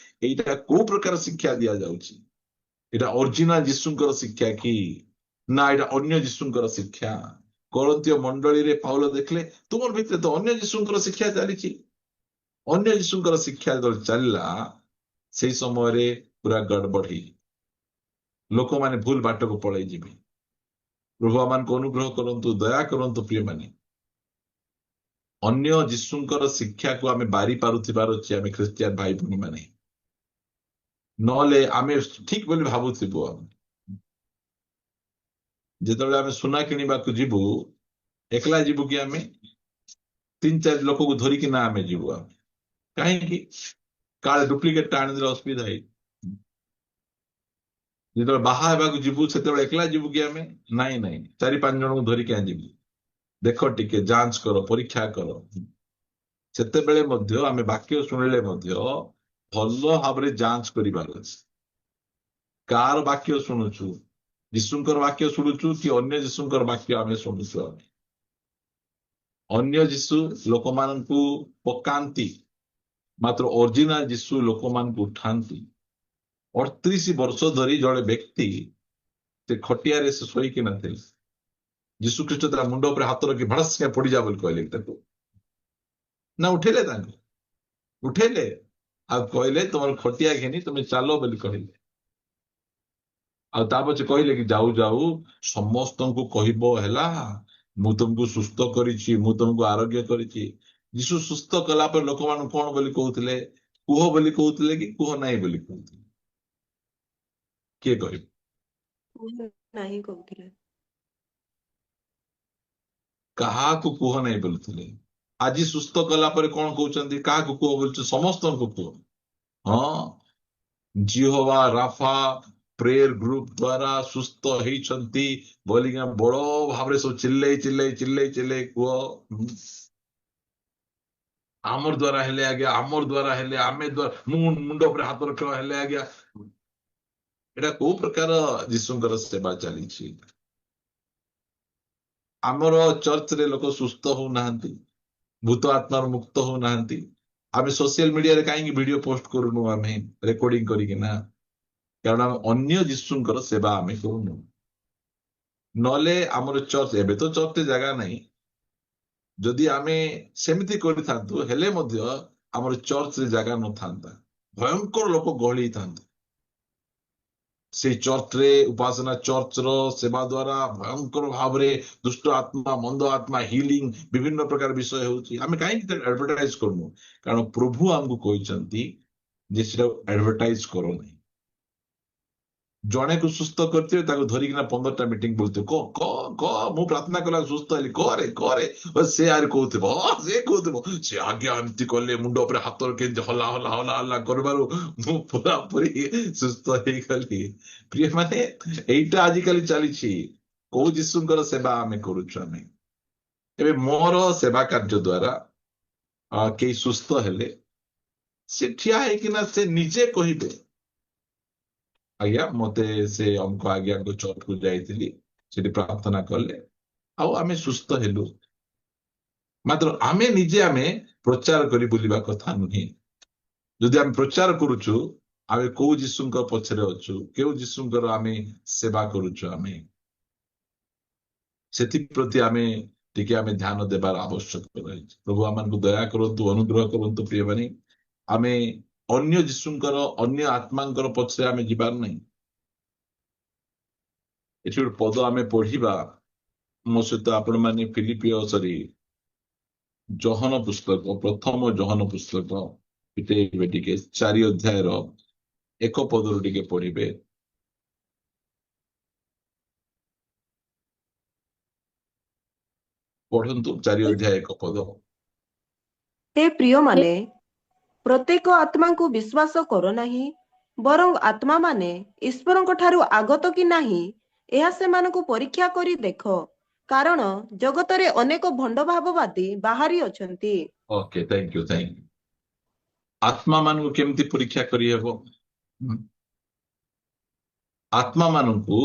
ଏଇଟା କୋଉ ପ୍ରକାର ଶିକ୍ଷା ଦିଆଯାଉଛି? ଏଇଟା ଅରିଜିନାଲ ଯୀଶୁଙ୍କର ଶିକ୍ଷା କି ନା ଏଇଟା ଅନ୍ୟ ଯୀଶୁଙ୍କର ଶିକ୍ଷା? କରନ୍ତୀୟ ମଣ୍ଡଳୀରେ ପାଉଲ ଦେଖିଲେ, ତୁମର ଭିତରେ ତ ଅନ୍ୟ ଯୀଶୁଙ୍କର ଶିକ୍ଷା ଚାଲିଛି। ଅନ୍ୟ ଯୀଶୁଙ୍କର ଶିକ୍ଷା ଯେତେବେଳେ ଚାଲିଲା, ସେଇ ସମୟରେ ପୁରା ଗଡବଡ ହେଇ ଲୋକମାନେ ଭୁଲ ବାଟକୁ ପଳେଇ ଯିବେ। ପ୍ରଭୁ ଆମମାନଙ୍କୁ ଅନୁଗ୍ରହ କରନ୍ତୁ, ଦୟା କରନ୍ତୁ। ପ୍ରିୟମାନେ, ଅନ୍ୟ ଯୀଶୁଙ୍କର ଶିକ୍ଷାକୁ ଆମେ ବାରି ପାରୁଥିବାର ଅଛି ଆମେ ଖ୍ରୀଷ୍ଟିଆନ ଭାଇ ଭଉଣୀ ମାନେ। ନହେଲେ ଆମେ ଠିକ ବୋଲି ଭାବୁଥିବୁ। ଯେତେବେଳେ ଆମେ ସୁନା କିଣିବାକୁ ଯିବୁ, ଏକଲା ଯିବୁ କି? ଆମେ 3-4 ଲୋକକୁ ଧରିକିନା ଆମେ ଯିବୁ। ଆମେ କାହିଁକି? କାଳେ ଡୁପ୍ଲିକେଟ ଟା ଆଣିଦେଲେ ଅସୁବିଧା ହେଇ। ଯେତେବେଳେ ବାହା ହେବାକୁ ଯିବୁ, ସେତେବେଳେ ଏକଲା ଯିବୁ କି? ଆମେ ନାଇଁ ନାଇଁ, 4-5 ଜଣଙ୍କୁ ଧରିକି ଯିବୁ। ଦେଖ, ଟିକେ ଯାଞ୍ଚ କର, ପରୀକ୍ଷା କର। ସେତେବେଳେ ମଧ୍ୟ ଆମେ ବାକ୍ୟ ଶୁଣିଲେ ମଧ୍ୟ ଭଲ ଭାବରେ ଯାଞ୍ଚ କରିବାର ଅଛି। କାହାର ବାକ୍ୟ ଶୁଣୁଛୁ? ଯୀଶୁଙ୍କର ବାକ୍ୟ ଶୁଣୁଛୁ କି ଅନ୍ୟ ଯୀଶୁଙ୍କର ବାକ୍ୟ ଆମେ ଶୁଣୁଛୁ? ଅନ୍ୟ ଯୀଶୁ ଲୋକମାନଙ୍କୁ ପକାନ୍ତି, ମାତ୍ର ଅରିଜିନାଲ ଯୀଶୁ ଲୋକମାନଙ୍କୁ ଉଠାନ୍ତି। 38 ବର୍ଷ ଧରି ଜଣେ ବ୍ୟକ୍ତି ସେ ଖଟିଆରେ ସେ ଶୋଇକିନା ଥିଲେ। ଯୀଶୁ ଖ୍ରୀଷ୍ଟ ତା ମୁଣ୍ଡ ଉପରେ ହାତ ରଖି ଭଡ଼ସ୍କା ପଡିଯା ବୋଲି କହିଲେ ତାକୁ। ନା ଉଠେଇଲେ? ତାଙ୍କୁ ଉଠେଇଲେ ଆଉ କହିଲେ, ତମର ଖଟିଆ ଘେନି ତମେ ଚାଲ ବୋଲି କହିଲେ। ଆଉ ତା ପଛେ କହିଲେ କି ଯାଉ ଯାଉ ସମସ୍ତଙ୍କୁ କହିବ ହେଲା, ମୁଁ ତୁମକୁ ସୁସ୍ଥ କରିଛି, ମୁଁ ତୁମକୁ ଆରୋଗ୍ୟ କରିଛି। ଯୀଶୁ ସୁସ୍ଥ କଲା ପରେ ଲୋକମାନଙ୍କୁ କଣ ବୋଲି କହୁଥିଲେ? କୁହ ବୋଲି କହୁଥିଲେ କି କୁହ ନାହିଁ ବୋଲି କହୁଥିଲେ? କିଏ କହିବ? ନାହିଁ କହୁଥିଲେ। କାହାକୁ କୁହ ନାହିଁ ବୋଲୁଥିଲେ। ଆଜି ସୁସ୍ଥ କଲା ପରେ କଣ କହୁଛନ୍ତି? କାହାକୁ କୁହ ବୋଲୁଛୁ? ସମସ୍ତଙ୍କୁ କୁହ। ହଁ, ଜିହୋଭା ରାଫା ପ୍ରେୟର ଗ୍ରୁପ ଦ୍ଵାରା ସୁସ୍ଥ ହେଇଛନ୍ତି ବୋଲିକିନା ବଡ ଭାବରେ ସବୁ ଚିଲ୍ଲେଇ ଚିଲ୍ଲେଇ ଚିଲ୍ଲେଇ ଚିଲ୍ଲେଇ କୁହ। ଆମର ଦ୍ଵାରା ହେଲେ ଆଜ୍ଞା, ଆମର ଦ୍ଵାରା ହେଲେ, ଆମେ ମୁଁ ମୁଣ୍ଡ ଉପରେ ହାତ ରଖିବା ହେଲେ ଆଜ୍ଞା। ଏଟା କୋଉ ପ୍ରକାର ଯୀଶୁଙ୍କର ସେବା ଚାଲିଛି? ଆମର ଚର୍ଚ୍ଚରେ ଲୋକ ସୁସ୍ଥ ହଉନାହାନ୍ତି, ଭୂତ ଆତ୍ମାରୁ ମୁକ୍ତ ହଉନାହାନ୍ତି। ଆମେ ସୋସିଆଲ ମିଡିଆରେ କାହିଁକି ଭିଡିଓ ପୋଷ୍ଟ କରୁନୁ? ଆମେ ରେକର୍ଡିଂ କରିକିନା, କାରଣ ଆମେ ଅନ୍ୟ ଯୀଶୁଙ୍କର ସେବା ଆମେ କରୁନୁ। ନହେଲେ ଆମର ଚର୍ଚ୍ଚ, ଏବେ ତ ଚର୍ଚ୍ଚରେ ଜାଗା ନାହିଁ, ଯଦି ଆମେ ସେମିତି କରିଥାନ୍ତୁ ହେଲେ ମଧ୍ୟ ଆମର ଚର୍ଚ୍ଚରେ ଜାଗା ନଥାନ୍ତା, ଭୟଙ୍କର ଲୋକ ଗହଳି ହେଇଥାନ୍ତେ। ସେଇ ଚର୍ଚ୍ଚରେ ଉପାସନା, ଚର୍ଚ୍ଚର ସେବା ଦ୍ୱାରା ଭୟଙ୍କର ଭାବରେ ଦୁଷ୍ଟ ଆତ୍ମା, ମନ୍ଦ ଆତ୍ମା ହିଲିଂ, ବିଭିନ୍ନ ପ୍ରକାର ବିଷୟ ହେଉଛି। ଆମେ କାହିଁକି ଆଡଭର୍ଟାଇଜ କରୁନୁ? କାରଣ ପ୍ରଭୁ ଆମକୁ କହିଛନ୍ତି ଯେ ସେଟା ଆଡଭର୍ଟାଇଜ କର ନାହିଁ। ଜଣେକୁ ସୁସ୍ଥ କରିଥିବେ, ତାକୁ ଧରିକିନା 15ଟା ମିଟିଂ ବୋଲୁଥିବେ, କ ମୁଁ ପ୍ରାର୍ଥନା କଲା ସୁସ୍ଥ ହେଲି, କରେ କରେ। ସେ ଆରେ କହୁଥିବ, ସେ କହୁଥିବ ସେ ଆଜ୍ଞା ଏମିତି କଲେ, ମୁଣ୍ଡ ଉପରେ ହାତ କେମିତି ହଲା ହଲା ହଲା ହଲା କରିବାରୁ ମୁଁ ପୁରାପୁରି ସୁସ୍ଥ ହେଇଗଲି। ପ୍ରିୟ ମାନେ, ଏଇଟା ଆଜିକାଲି ଚାଲିଛି। କୋଉ ଯୀଶୁଙ୍କର ସେବା ଆମେ କରୁଛୁ? ଆମେ ଏବେ ମୋର ସେବା କାର୍ଯ୍ୟ ଦ୍ୱାରା କେହି ସୁସ୍ଥ ହେଲେ, ସେ ଠିଆ ହେଇକିନା ସେ ନିଜେ କହିବେ, ଆଜ୍ଞା ମତେ ସେ ଅମକ ଆଜ୍ଞାଙ୍କ ଚର୍ଚ୍ଚକୁ ଯାଇଥିଲି, ସେଠି ପ୍ରାର୍ଥନା କଲେ ଆଉ ଆମେ ସୁସ୍ଥ ହେଲୁ। ମାତ୍ର ଆମେ ନିଜେ ପ୍ରଚାର କରି ବୁଲିବା କଥା ନୁହେଁ। ଯଦି ଆମେ ପ୍ରଚାର କରୁଛୁ, ଆମେ କୋଉ ଯୀଶୁଙ୍କ ପଛରେ ଅଛୁ, କେଉଁ ଯୀଶୁଙ୍କର ଆମେ ସେବା କରୁଛୁ, ଆମେ ସେଥିପ୍ରତି ଆମେ ଟିକେ ଧ୍ୟାନ ଦେବାର ଆବଶ୍ୟକ ରହିଛି। ପ୍ରଭୁ ଆମକୁ ଦୟା କରନ୍ତୁ, ଅନୁଗ୍ରହ କରନ୍ତୁ। ପ୍ରିୟମାନେ, ଆମେ ଅନ୍ୟ ଯୀଶୁଙ୍କର, ଅନ୍ୟ ଆତ୍ମାଙ୍କର ପଛରେ ଆମେ ଯିବାର ନାହିଁ। ଏଠି ଗୋଟେ ପଦ ଆମେ ପଢିବା, ମୋ ସହିତ ଆପଣମାନେ ଜହନ ପୁସ୍ତକ, ପ୍ରଥମ ଜହନ ପୁସ୍ତକ ଫିଟେଇବେ ଟିକେ, 4 ଅଧ୍ୟାୟର 1 ପଦରୁ ଟିକେ ପଢିବେ। ପଢନ୍ତୁ 4 ଅଧ୍ୟାୟ 1 ପଦ। ହେ ପ୍ରିୟମାନେ, ପ୍ରତ୍ୟେକ ଆତ୍ମାଙ୍କୁ ବିଶ୍ୱାସ କର ନାହିଁ, ବରଂ ଆତ୍ମାମାନେ ଈଶ୍ୱରଙ୍କ ଠାରୁ ଆଗତ କି ନାହିଁ ଏହା ସେମାନଙ୍କୁ ପରୀକ୍ଷା କରି ଦେଖ, କାରଣ ଜଗତରେ ଅନେକ ଭଣ୍ଡ ଭାବବାଦୀ ବାହାରି ଅଛନ୍ତି। Okay, thank you. ଆତ୍ମା ମାନଙ୍କୁ କେମିତି ପରୀକ୍ଷା କରିହେବ? ଆତ୍ମା ମାନଙ୍କୁ,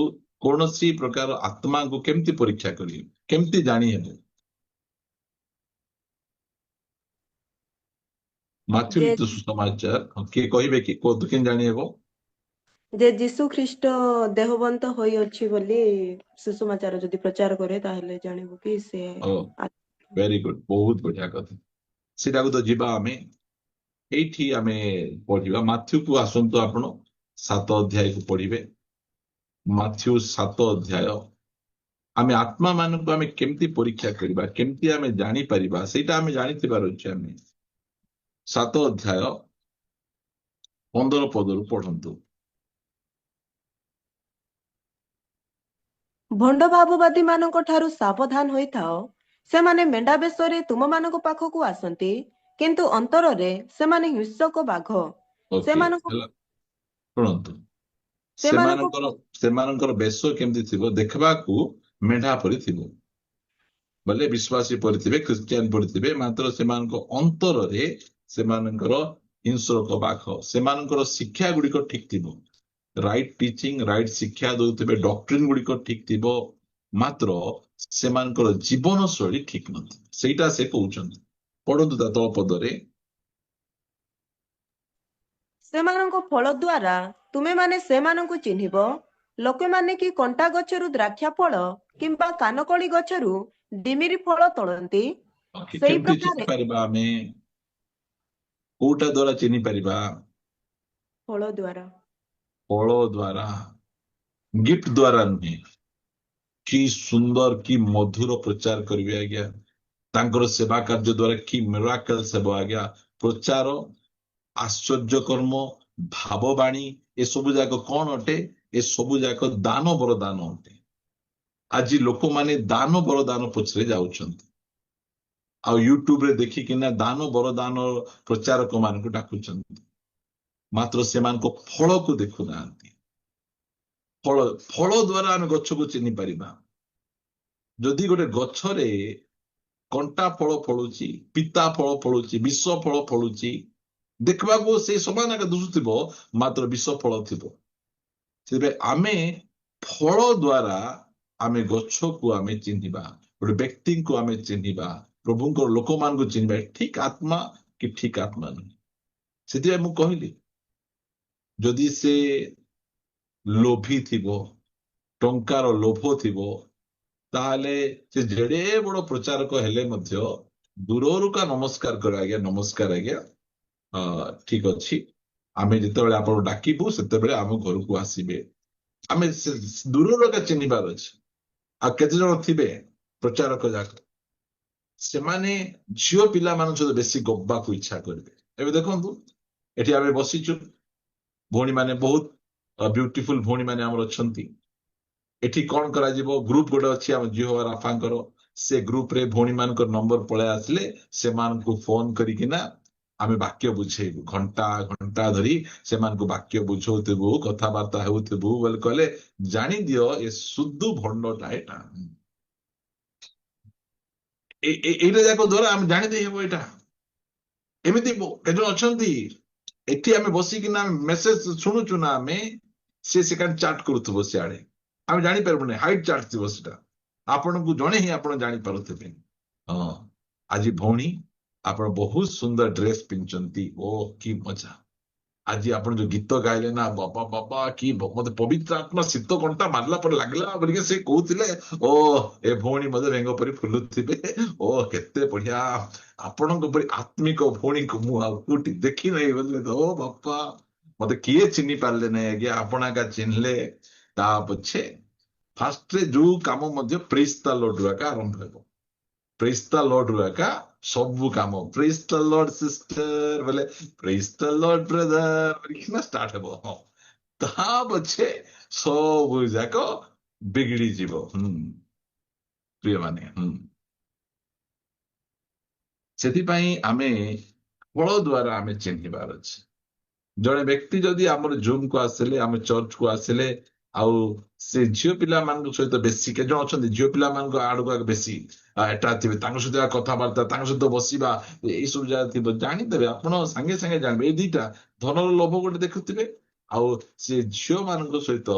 କୌଣସି ପ୍ରକାର ଆତ୍ମାଙ୍କୁ କେମିତି ପରୀକ୍ଷା କରିହେବ, କେମିତି ଜାଣିହେବ? ମାଥ୍ୟୁ ଯେ ଲିଖିତ ସୁସମାଚାର, କିଏ କହିବେ କି କୋଉ କେମିତି ଜାଣିହେବ? ଯେ ଯୀଶୁ ଖ୍ରୀଷ୍ଟ ଦେହବନ୍ତ ହୋଇଅଛି ବୋଲି ସୁସମାଚାର ଯଦି ପ୍ରଚାର କରେ, ତାହେଲେ ଜାଣିବୁ କି ସେ ଓ ଭେରି ଗୁଡ୍, ବହୁତ ବଢିଆ କଥା। ସେଟାକୁ ତ ଯିବା ଆମେ, ଏଇଠି ଆମେ ପଢିବା। ମାଥ୍ୟୁକୁ ଆସନ୍ତୁ ଆପଣ, 7 ଅଧ୍ୟାୟକୁ ପଢିବେ। ମାଥ୍ୟୁ 7 ଅଧ୍ୟାୟ। ଆମେ ଆତ୍ମା ମାନଙ୍କୁ ଆମେ କେମିତି ପରୀକ୍ଷା କରିବା, କେମିତି ଆମେ ଜାଣିପାରିବା, ସେଇଟା ଆମେ ଜାଣିଥିବାର ଅଛି। ଆମେ 7 ଅଧ୍ୟାୟ 15 ପଦରୁ ପଢନ୍ତୁ। ଭଣ୍ଡ ଭାବବାଦୀ ମାନଙ୍କ ଠାରୁ ସାବଧାନ ହୋଇଥାଅ, ସେମାନେ ମେଣ୍ଢା ବେଶରେ ତୁମମାନଙ୍କ ପାଖକୁ ଆସନ୍ତି, କିନ୍ତୁ ଅନ୍ତରରେ ସେମାନେ ହିଂସକ ବାଘ। ଓକେ, ସେମାନଙ୍କୁ ହେଲା, ଶୁଣନ୍ତୁ। ସେମାନଙ୍କୁ ସେମାନଙ୍କର ବେଶ କେମିତି ଥିବ? ଦେଖିବାକୁ ମେଣ୍ଢା ପରି ଥିବ, ବୋଲେ ବିଶ୍ୱାସୀ ପଡିଥିବେ, ଖ୍ରୀଷ୍ଟିଆନ ପଡିଥିବେ, ମାତ୍ର ସେମାନଙ୍କ ଅନ୍ତରରେ ସେମାନଙ୍କର ହିଂସ୍ରକ ବାଘ। ସେମାନଙ୍କର ଶିକ୍ଷା ଗୁଡିକ ଠିକ ଥିବ, ରାଇଟ ଟିଚିଂ, ରାଇଟ ଶିକ୍ଷା ଦଉଥିବେ, ଡକ୍ଟ୍ରିନ ଗୁଡିକ ଠିକ ଥିବ, ମାତ୍ର ସେମାନଙ୍କର ଜୀବନ ଶୈଳୀ ଠିକ ନଥିବ। ସେଇଟା ସେ କହୁଛନ୍ତି। ପଢନ୍ତୁ ତା ତଳ ପଦରେ। ସେମାନଙ୍କ ଫଳ ଦ୍ୱାରା ତୁମେମାନେ ସେମାନଙ୍କୁ ଚିହ୍ନିବ। ଲୋକମାନେ କି କଣ୍ଟା ଗଛରୁ ଦ୍ରାକ୍ଷା ଫଳ କିମ୍ବା କାନକଳି ଗଛରୁ ଡିମିରି ଫଳ ତୋଳନ୍ତି, ସେଇ କେମିତି ଚିହ୍ନି ପ୍ରକାରେ ପାରିବା? ଆମେ କୋଉଟା ଦ୍ଵାରା ଚିହ୍ନି ପାରିବା? ଫଳ ଦ୍ୱାରା। ଫଳ ଦ୍ଵାରା, ଗିଫ୍ଟ ଦ୍ଵାରା ନୁହେଁ। କି ସୁନ୍ଦର, କି ମଧୁର ପ୍ରଚାର କରିବେ ଆଜ୍ଞା। ତାଙ୍କର ସେବା କାର୍ଯ୍ୟ ଦ୍ୱାରା କି ମିରାକଲ୍ସ ହେବ ଆଜ୍ଞା। ପ୍ରଚାର, ଆଶ୍ଚର୍ଯ୍ୟ କର୍ମ, ଭାବବାଣୀ, ଏସବୁ ଯାକ କଣ ଅଟେ? ଏସବୁ ଯାକ ଦାନ ବରଦାନ ଅଟେ। ଆଜି ଲୋକମାନେ ଦାନ ବରଦାନ ପଛରେ ଯାଉଛନ୍ତି, ଆଉ ୟୁଟ୍ୟୁବରେ ଦେଖିକିନା ଦାନ ବରଦାନ ପ୍ରଚାରକ ମାନଙ୍କୁ ଡାକୁଛନ୍ତି, ମାତ୍ର ସେମାନଙ୍କ ଫଳକୁ ଦେଖୁନାହାନ୍ତି। ଫଳ ଦ୍ୱାରା ଆମେ ଗଛକୁ ଚିହ୍ନି ପାରିବା। ଯଦି ଗୋଟେ ଗଛରେ କଣ୍ଟା ଫଳ ଫଳୁଛି, ପିତା ଫଳ ଫଳୁଛି, ବିଷ ଫଳ ଫଳୁଛି, ଦେଖିବାକୁ ସେ ସମାନ ଦିଶୁଥିବ, ମାତ୍ର ବିଷ ଫଳ ଥିବ। ସେଥିପାଇଁ ଆମେ ଫଳ ଦ୍ୱାରା ଆମେ ଗଛକୁ ଆମେ ଚିହ୍ନିବା, ଗୋଟେ ବ୍ୟକ୍ତିଙ୍କୁ ଆମେ ଚିହ୍ନିବା, ପ୍ରଭୁଙ୍କର ଲୋକମାନଙ୍କୁ ଚିହ୍ନିବା ଠିକ ଆତ୍ମା କି ଠିକ ଆତ୍ମା ନୁହେଁ। ସେଥିପାଇଁ ମୁଁ କହିଲି ଯଦି ସେ ଲୋଭୀ ଥିବ, ଟଙ୍କାର ଲୋଭ ଥିବ, ତାହେଲେ ସେ ଯେଡେ ବଡ ପ୍ରଚାରକ ହେଲେ ମଧ୍ୟ ଦୂରରୁ କା ନମସ୍କାର କର, ଆଜ୍ଞା ନମସ୍କାର ଆଜ୍ଞା, ଠିକ ଅଛି, ଆମେ ଯେତେବେଳେ ଆପଣ ଡାକିବୁ ସେତେବେଳେ ଆମ ଘରକୁ ଆସିବେ। ଆମେ ଦୂରରୁ ଏକା ଚିହ୍ନିବାର ଅଛି। ଆଉ କେତେ ଜଣ ଥିବେ ପ୍ରଚାରକ ଯାକ, ସେମାନେ ଝିଅ ପିଲାମାନଙ୍କ ସହିତ ବେଶୀ ଗପବାକୁ ଇଚ୍ଛା କରିବେ। ଏବେ ଦେଖନ୍ତୁ ଏଠି ଆମେ ବସିଛୁ, ଭଉଣୀ ମାନେ ବହୁତ ବ୍ୟୁଟିଫୁଲ ଭଉଣୀ ମାନେ ଆମର ଅଛନ୍ତି। ଏଠି କଣ କରାଯିବ, ଗ୍ରୁପ ଗୋଟେ ଅଛି ଆମ ଝିଅ ବାପାଙ୍କର, ସେ ଗ୍ରୁପରେ ଭଉଣୀ ମାନଙ୍କର ନମ୍ବର ପଳେଇ ଆସିଲେ ସେମାନଙ୍କୁ ଫୋନ କରିକିନା ଆମେ ବାକ୍ୟ ବୁଝେଇବୁ, ଘଣ୍ଟା ଘଣ୍ଟା ଧରି ସେମାନଙ୍କୁ ବାକ୍ୟ ବୁଝଉଥିବୁ, କଥାବାର୍ତ୍ତା ହେଉଥିବୁ ବୋଲି କହିଲେ ଜାଣିଦିଅ ଏ ସୁଧୁ ଭଣ୍ଡଟା ଏଟା। ଏଇଟା ଯାକ ଦ୍ୱାରା ଆମେ ଜାଣିଦେଇ ହେବ ଏଇଟା। ଏମିତି କେତେ ଅଛନ୍ତି, ଏଠି ଆମେ ବସିକିନା ମେସେଜ ଶୁଣୁଛୁ ନା ଆମେ, ସେ ସେକାଣ୍ଡ ଚାଟ କରୁଥିବ ସିଆଡେ, ଆମେ ଜାଣିପାରିବୁନି, ହାଇଟ୍ ଚାଟ ଥିବ ସେଟା, ଆପଣଙ୍କୁ ଜଣେ ହିଁ ଆପଣ ଜାଣିପାରୁଥିବେ। ହଁ, ଆଜି ଭଉଣୀ ଆପଣ ବହୁତ ସୁନ୍ଦର ଡ୍ରେସ ପିନ୍ଧୁଛନ୍ତି, ଓ କି ମଜା। ଆଜି ଆପଣ ଯୋଉ ଗୀତ ଗାଇଲେ ନା, ବାବା ବାବା କି ମତେ ପବିତ୍ର ଆତ୍ମା ଶୀତ କଣ୍ଟା ମାରିଲା ପରେ ଲାଗିଲା ବୋଲିକି ସେ କହୁଥିଲେ। ଓ ଏ ଭଉଣୀ ମଧ୍ୟ ବେଙ୍ଗ ପରି ଫୁଲୁଥିବେ, ଓ କେତେ ବଢିଆ, ଆପଣଙ୍କ ପରି ଆତ୍ମିକ ଭଉଣୀକୁ ମୁଁ ଆଉ କୋଉଠି ଦେଖି ନାହିଁ ବୋଲେ, ଓ ବାପା ମତେ କିଏ ଚିହ୍ନି ପାରିଲେ ନାହିଁ ଆଜ୍ଞା, ଆପଣ ଆଜ୍ଞା ଚିହ୍ନିଲେ। ତା ପଛେ ଫାଷ୍ଟରେ ଯୋଉ କାମ ମଧ୍ୟ ପ୍ରେଜ୍ ଦ ଲର୍ଡ ରୁ ଏକା ଆରମ୍ଭ ହେବ, ପ୍ରେଜ୍ ଦ ଲର୍ଡ ରୁ ଏକା ସବୁ କାମ, ପ୍ରେଜ୍ ଦ ଲର୍ଡ ସିଷ୍ଟର ବୋଲେ ପ୍ରେଜ୍ ଦ ଲର୍ଡ ବ୍ରଦର ଷ୍ଟାର୍ଟ ହେବ। ହଁ, ତା ପଛେ ସବୁ ଯାକ ବିଗିଡି ଯିବ। ପ୍ରିୟ ମାନେ, ସେଥିପାଇଁ ଆମେ ଫଳ ଦ୍ୱାରା ଆମେ ଚିହ୍ନିବାର ଅଛି। ଜଣେ ବ୍ୟକ୍ତି ଯଦି ଆମର ଜୁମ୍ କୁ ଆସିଲେ, ଆମେ ଚର୍ଚ୍ଚକୁ ଆସିଲେ, ଆଉ ସେ ଝିଅ ପିଲାମାନଙ୍କ ସହିତ ବେଶୀ, କେତେ ଜଣ ଅଛନ୍ତି ଝିଅ ପିଲାମାନଙ୍କ ଆଡକୁ ବେଶୀ ଆଟ୍ରାକ୍ଟ ଥିବେ, ତାଙ୍କ ସହିତ କଥାବାର୍ତ୍ତା, ତାଙ୍କ ସହିତ ବସିବା, ଏଇସବୁ ଯାହା ଥିବ ଜାଣିଦେବେ, ଆପଣ ସାଙ୍ଗେ ସାଙ୍ଗେ ଜାଣିବେ। ଏଇ ଦିଟା ଧନର ଲୋଭ ଗୋଟେ ଦେଖୁଥିବେ, ଆଉ ସେ ଝିଅ ମାନଙ୍କ ସହିତ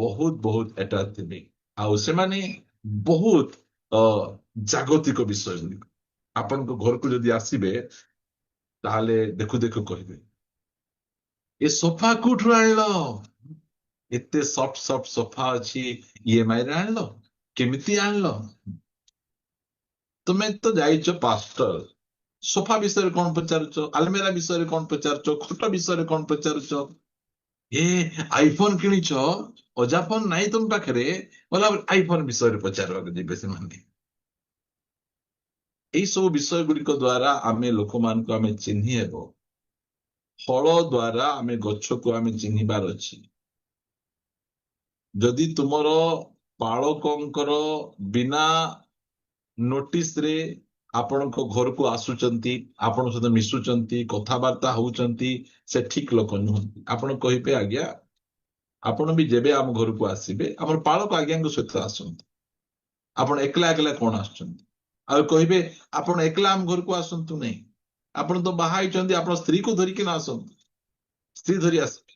ବହୁତ ବହୁତ ଆଟ୍ରାକ୍ଟ ଥିବେ, ଆଉ ସେମାନେ ବହୁତ ଜାଗତିକ ବିଷୟ ଗୁଡିକ ଆପଣଙ୍କ ଘରକୁ ଯଦି ଆସିବେ ତାହେଲେ ଦେଖୁ ଦେଖୁ କହିବେ, ଏ ସୋଫା କୋଉଠୁ ଆଣିଲ, ଏତେ ସଫ୍ଟ ସଫ୍ଟ ସୋଫା ଅଛି, ଇଏମଆଇ ରେ ଆଣିଲ, କେମିତି ଆଣିଲ? ତୁମେ ତ ଯାଇଛ ପାଷ୍ଟର, ସୋଫା ବିଷୟରେ କଣ ପଚାରୁଛ, ଆଲମେରା ବିଷୟରେ କଣ ପଚାରୁଛ, ଖଟ ବିଷୟରେ କଣ ପଚାରୁଛ, ଏ ଆଇଫୋନ କିଣିଛ, ଅଜା ଫୋନ ନାହିଁ ତୁମ ପାଖରେ, ବୋଲା ଆଇଫୋନ ବିଷୟରେ ପଚାରିବାକୁ ଯିବେ ସେମାନେ। ଏଇ ସବୁ ବିଷୟ ଗୁଡିକ ଦ୍ୱାରା ଆମେ ଲୋକମାନଙ୍କୁ ଆମେ ଚିହ୍ନି ହେବ। ଫଳ ଦ୍ୱାରା ଆମେ ଗଛକୁ ଆମେ ଚିହ୍ନିବାର ଅଛି। ଯଦି ତୁମର ପାଳକଙ୍କର ବିନା ନୋଟିସରେ ଆପଣଙ୍କ ଘରକୁ ଆସୁଛନ୍ତି, ଆପଣଙ୍କ ସହିତ ମିଶୁଛନ୍ତି, କଥାବାର୍ତ୍ତା ହଉଛନ୍ତି, ସେ ଠିକ ଲୋକ ନୁହନ୍ତି। ଆପଣ କହିବେ ଆଜ୍ଞା ଆପଣ ବି ଯେବେ ଆମ ଘରକୁ ଆସିବେ ଆମର ପାଳକ ଆଜ୍ଞାଙ୍କ ସହିତ ଆସନ୍ତୁ, ଆପଣ ଏକଲା ଏକଲା କଣ ଆସୁଛନ୍ତି? ଆଉ କହିବେ ଆପଣ ଏକଲା ଆମ ଘରକୁ ଆସନ୍ତୁ ନାହିଁ, ଆପଣ ତ ବାହା ହେଇଛନ୍ତି, ଆପଣ ସ୍ତ୍ରୀକୁ ଧରିକି ନା ଆସନ୍ତୁ, ସ୍ତ୍ରୀ ଧରି ଆସିବେ,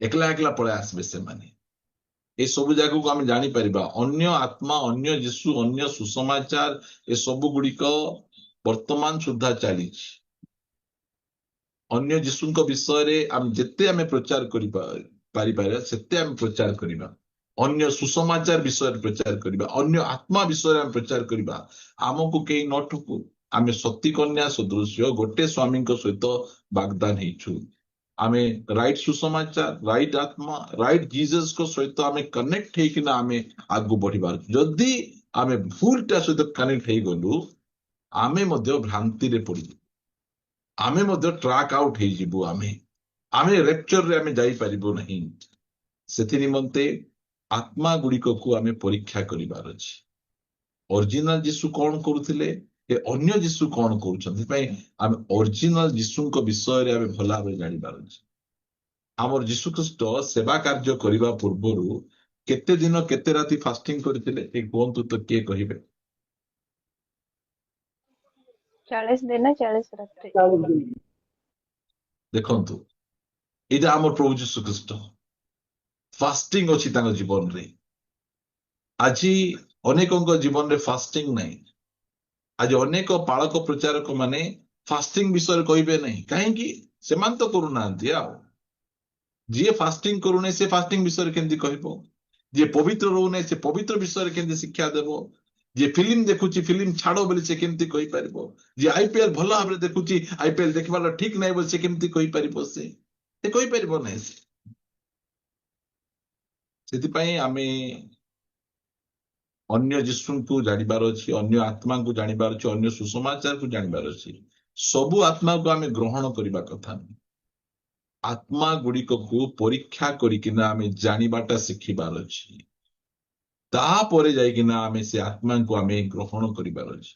ଏକଲା ଏକଲା ପଳେଇ ଆସିବେ ସେମାନେ। ଏ ସବୁ ଜାଗାକୁ ଆମେ ଜାଣିପାରିବା ଅନ୍ୟ ଆତ୍ମା, ଅନ୍ୟ ଯୀଶୁ, ଅନ୍ୟ ସୁସମାଚାର, ଏ ସବୁ ଗୁଡିକ ବର୍ତ୍ତମାନ ସୁଦ୍ଧା ଚାଲିଛି। ଅନ୍ୟ ଯୀଶୁଙ୍କ ବିଷୟରେ ଆମେ ଯେତେ ଆମେ ପ୍ରଚାର କରିପାରିବା ସେତେ ଆମେ ପ୍ରଚାର କରିବା, ଅନ୍ୟ ସୁସମାଚାର ବିଷୟରେ ପ୍ରଚାର କରିବା, ଅନ୍ୟ ଆତ୍ମା ବିଷୟରେ ଆମେ ପ୍ରଚାର କରିବା। ଆମକୁ କେହି ନ ଠକୁ, ଆମେ ସତୀ କନ୍ୟା ସଦୃଶ୍ୟ ଗୋଟେ ସ୍ୱାମୀଙ୍କ ସହିତ ବାଗଦାନ ହେଇଛୁ। ଆମେ ରାଇଟ୍ ସୁସମାଚାର, ରାଇଟ୍ ଆତ୍ମା, ରାଇଟ୍ ଜିଜସଙ୍କ ସହିତ ଆମେ କନେକ୍ଟ ହେଇକିନା ଆମେ ଆଗକୁ ବଢିବାର। ଯଦି ଆମେ ଭୁଲଟା ସହିତ କନେକ୍ଟ ହେଇଗଲୁ, ଆମେ ମଧ୍ୟ ଭ୍ରାନ୍ତିରେ ପଡିଯିବୁ, ଆମେ ମଧ୍ୟ ଟ୍ରାକ୍ ଆଉଟ୍ ହେଇଯିବୁ, ଆମେ ରେପଚରରେ ଆମେ ଯାଇପାରିବୁ ନାହିଁ। ସେଥି ନିମନ୍ତେ ଆତ୍ମା ଗୁଡିକକୁ ଆମେ ପରୀକ୍ଷା କରିବାର ଅଛି। ଅରିଜିନାଲ ଯୀଶୁ କଣ କରୁଥିଲେ, ଏ ଅନ୍ୟ ଯୀଶୁ କଣ କରୁଛନ୍ତି, ସେଥିପାଇଁ ଆମେ ଅରିଜିନାଲ ଯୀଶୁଙ୍କ ବିଷୟରେ ଆମେ ଭଲ ଭାବରେ ଜାଣିବାର ଅଛି। ଆମର ଯୀଶୁ ଖ୍ରୀଷ୍ଟ ସେବା କାର୍ଯ୍ୟ କରିବା ପୂର୍ବରୁ କେତେ ଦିନ କେତେ ରାତି ଫାଷ୍ଟିଂ କରିଥିଲେ, ଏ କୁହନ୍ତୁ ତ, କିଏ କହିବେ? 40 ଦିନ 40 ରାତ୍ରି। ଦେଖନ୍ତୁ ଏଇଟା ଆମର ପ୍ରଭୁ ଯୀଶୁ ଖ୍ରୀଷ୍ଟ ଫାଷ୍ଟିଂ ଅଛି ତାଙ୍କ ଜୀବନରେ। ଆଜି ଅନେକଙ୍କ ଜୀବନରେ ଫାଷ୍ଟିଂ ନାହିଁ। ଆଜି ଅନେକ ପାଳକ ପ୍ରଚାରକ ମାନେ ଫାଷ୍ଟିଂ ବିଷୟରେ କହିବେ ନାହିଁ, କାହିଁକି? ସେମାନେ ତ କରୁନାହାନ୍ତି। ଆଉ ଯିଏ ଫାଷ୍ଟିଂ କରୁନାହିଁ ସେ ଫାଷ୍ଟିଂ ବିଷୟରେ କେମିତି କହିବ? ଯିଏ ପବିତ୍ର ରହୁନାହିଁ ସେ ପବିତ୍ର ବିଷୟରେ କେମିତି ଶିକ୍ଷା ଦେବ? ଯିଏ ଫିଲ୍ମ ଦେଖୁଛି ଫିଲ୍ମ ଛାଡ ବୋଲି ସେ କେମିତି କହିପାରିବ? ଯିଏ IPL ଭଲ ଭାବରେ ଦେଖୁଛି IPL ଦେଖିବାର ଠିକ ନାହିଁ ବୋଲି ସେ କେମିତି କହିପାରିବ? ସେ କହିପାରିବ ନାହିଁ। ସେଥିପାଇଁ ଆମେ ଅନ୍ୟ ଯୀଶୁଙ୍କୁ ଜାଣିବାର ଅଛି, ଅନ୍ୟ ଆତ୍ମାଙ୍କୁ ଜାଣିବାର ଅଛି, ଅନ୍ୟ ସୁସମାଚାରକୁ ଜାଣିବାର ଅଛି। ସବୁ ଆତ୍ମାକୁ ଆମେ ଗ୍ରହଣ କରିବା କଥା ନୁହେଁ। ଆତ୍ମା ଗୁଡ଼ିକକୁ ପରୀକ୍ଷା କରିକିନା ଆମେ ଜାଣିବାଟା ଶିଖିବାର ଅଛି। ତାପରେ ଯାଇକିନା ଆମେ ସେ ଆତ୍ମାଙ୍କୁ ଆମେ ଗ୍ରହଣ କରିବାର ଅଛି।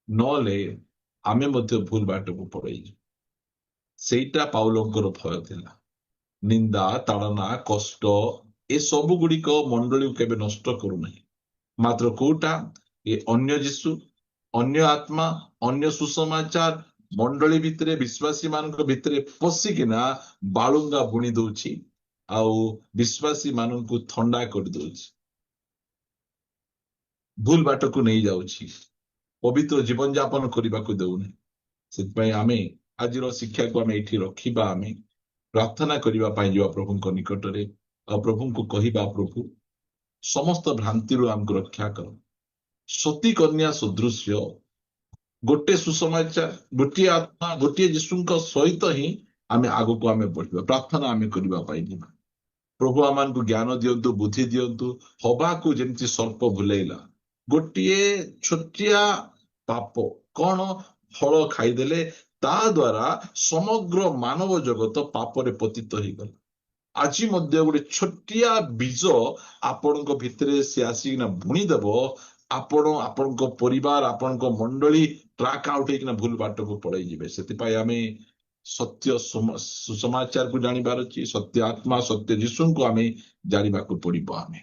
ନହେଲେ ଆମେ ମଧ୍ୟ ଭୁଲ ବାଟକୁ ପଳେଇଯିବୁ। ସେଇଟା ପାଉଲଙ୍କର ଭୟ ଥିଲା। ନିନ୍ଦା, ତାଡ଼ନା, କଷ୍ଟ ଏସବୁ ଗୁଡ଼ିକ ମଣ୍ଡଳୀକୁ କେବେ ନଷ୍ଟ କରୁନାହିଁ। ମାତ୍ର କୋଉଟା? ଏ ଅନ୍ୟ ଯୀଶୁ, ଅନ୍ୟ ଆତ୍ମା, ଅନ୍ୟ ସୁସମାଚାର ମଣ୍ଡଳୀ ଭିତରେ, ବିଶ୍ୱାସୀ ମାନଙ୍କ ଭିତରେ ପଶିକିନା ବାଳୁଙ୍ଗା ବୁଣି ଦଉଛି ଆଉ ବିଶ୍ୱାସୀ ମାନଙ୍କୁ ଥଣ୍ଡା କରିଦଉଛି, ଭୁଲ ବାଟକୁ ନେଇଯାଉଛି, ପବିତ୍ର ଜୀବନ ଯାପନ କରିବାକୁ ଦେଉନି। ସେଥିପାଇଁ ଆମେ ଆଜିର ଶିକ୍ଷାକୁ ଆମେ ଏଇଠି ରଖିବା। ଆମେ ପ୍ରାର୍ଥନା କରିବା ପାଇଁ ଯିବା ପ୍ରଭୁଙ୍କ ନିକଟରେ ଆଉ ପ୍ରଭୁଙ୍କୁ କହିବା, ପ୍ରଭୁ ସମସ୍ତ ଭ୍ରାନ୍ତିରୁ ଆମକୁ ରକ୍ଷା କର। ସତୀ କନ୍ୟା ସଦୃଶ୍ୟ ଗୋଟେ ସୁସମାଚାର, ଗୋଟିଏ ଆତ୍ମା, ଗୋଟିଏ ଯୀଶୁଙ୍କ ସହିତ ହିଁ ଆମେ ଆଗକୁ ଆମେ ବଢିବା। ପ୍ରାର୍ଥନା ଆମେ କରିବା ପାଇଁ ଯିବା। ପ୍ରଭୁ ଆମମାନଙ୍କୁ ଜ୍ଞାନ ଦିଅନ୍ତୁ, ବୁଦ୍ଧି ଦିଅନ୍ତୁ। ହବାକୁ ଯେମିତି ସର୍ପ ଭୁଲେଇଲା, ଗୋଟିଏ ଛୋଟିଆ ପାପ କଣ? ଫଳ ଖାଇଦେଲେ ତା ଦ୍ୱାରା ସମଗ୍ର ମାନବ ଜଗତ ପାପରେ ପତିତ ହେଇଗଲା। ଆଜି ମଧ୍ୟ ଗୋଟେ ଛୋଟିଆ ବୀଜ ଆପଣଙ୍କ ଭିତରେ ସେ ଆସିକିନା ବୁଣିଦେବ, ଆପଣ, ଆପଣଙ୍କ ପରିବାର, ଆପଣଙ୍କ ମଣ୍ଡଳୀ ଟ୍ରାକ୍ ଆଉଟ୍ ହେଇକିନା ଭୁଲ ବାଟକୁ ପଳେଇ ଯିବେ। ସେଥିପାଇଁ ଆମେ ସତ୍ୟ ସୁସମାଚାରକୁ ଜାଣିବାର ଅଛି। ସତ୍ୟ ଆତ୍ମା, ସତ୍ୟ ଯୀଶୁଙ୍କୁ ଆମେ ଜାଣିବାକୁ ପଡିବ। ଆମେ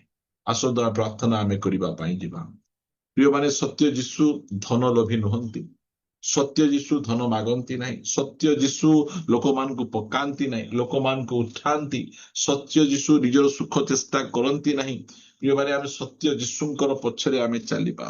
ଆସନ୍ତୁ ପ୍ରାର୍ଥନା ଆମେ କରିବା ପାଇଁ ଯିବା। ପ୍ରିୟମାନେ, ସତ୍ୟ ଯୀଶୁ ଧନ ଲୋଭୀ ନୁହନ୍ତି। ସତ୍ୟ ଯୀଶୁ ଧନ ମାଗନ୍ତି ନାହିଁ। ସତ୍ୟ ଯୀଶୁ ଲୋକମାନଙ୍କୁ ପକାନ୍ତି ନାହିଁ, ଲୋକମାନଙ୍କୁ ଉଠାନ୍ତି। ସତ୍ୟ ଯୀଶୁ ନିଜର ସୁଖ ଚେଷ୍ଟା କରନ୍ତି ନାହିଁ। ପ୍ରିୟମାନେ, ଆମେ ସତ୍ୟ ଯୀଶୁଙ୍କର ପଛରେ ଆମେ ଚାଲିବା।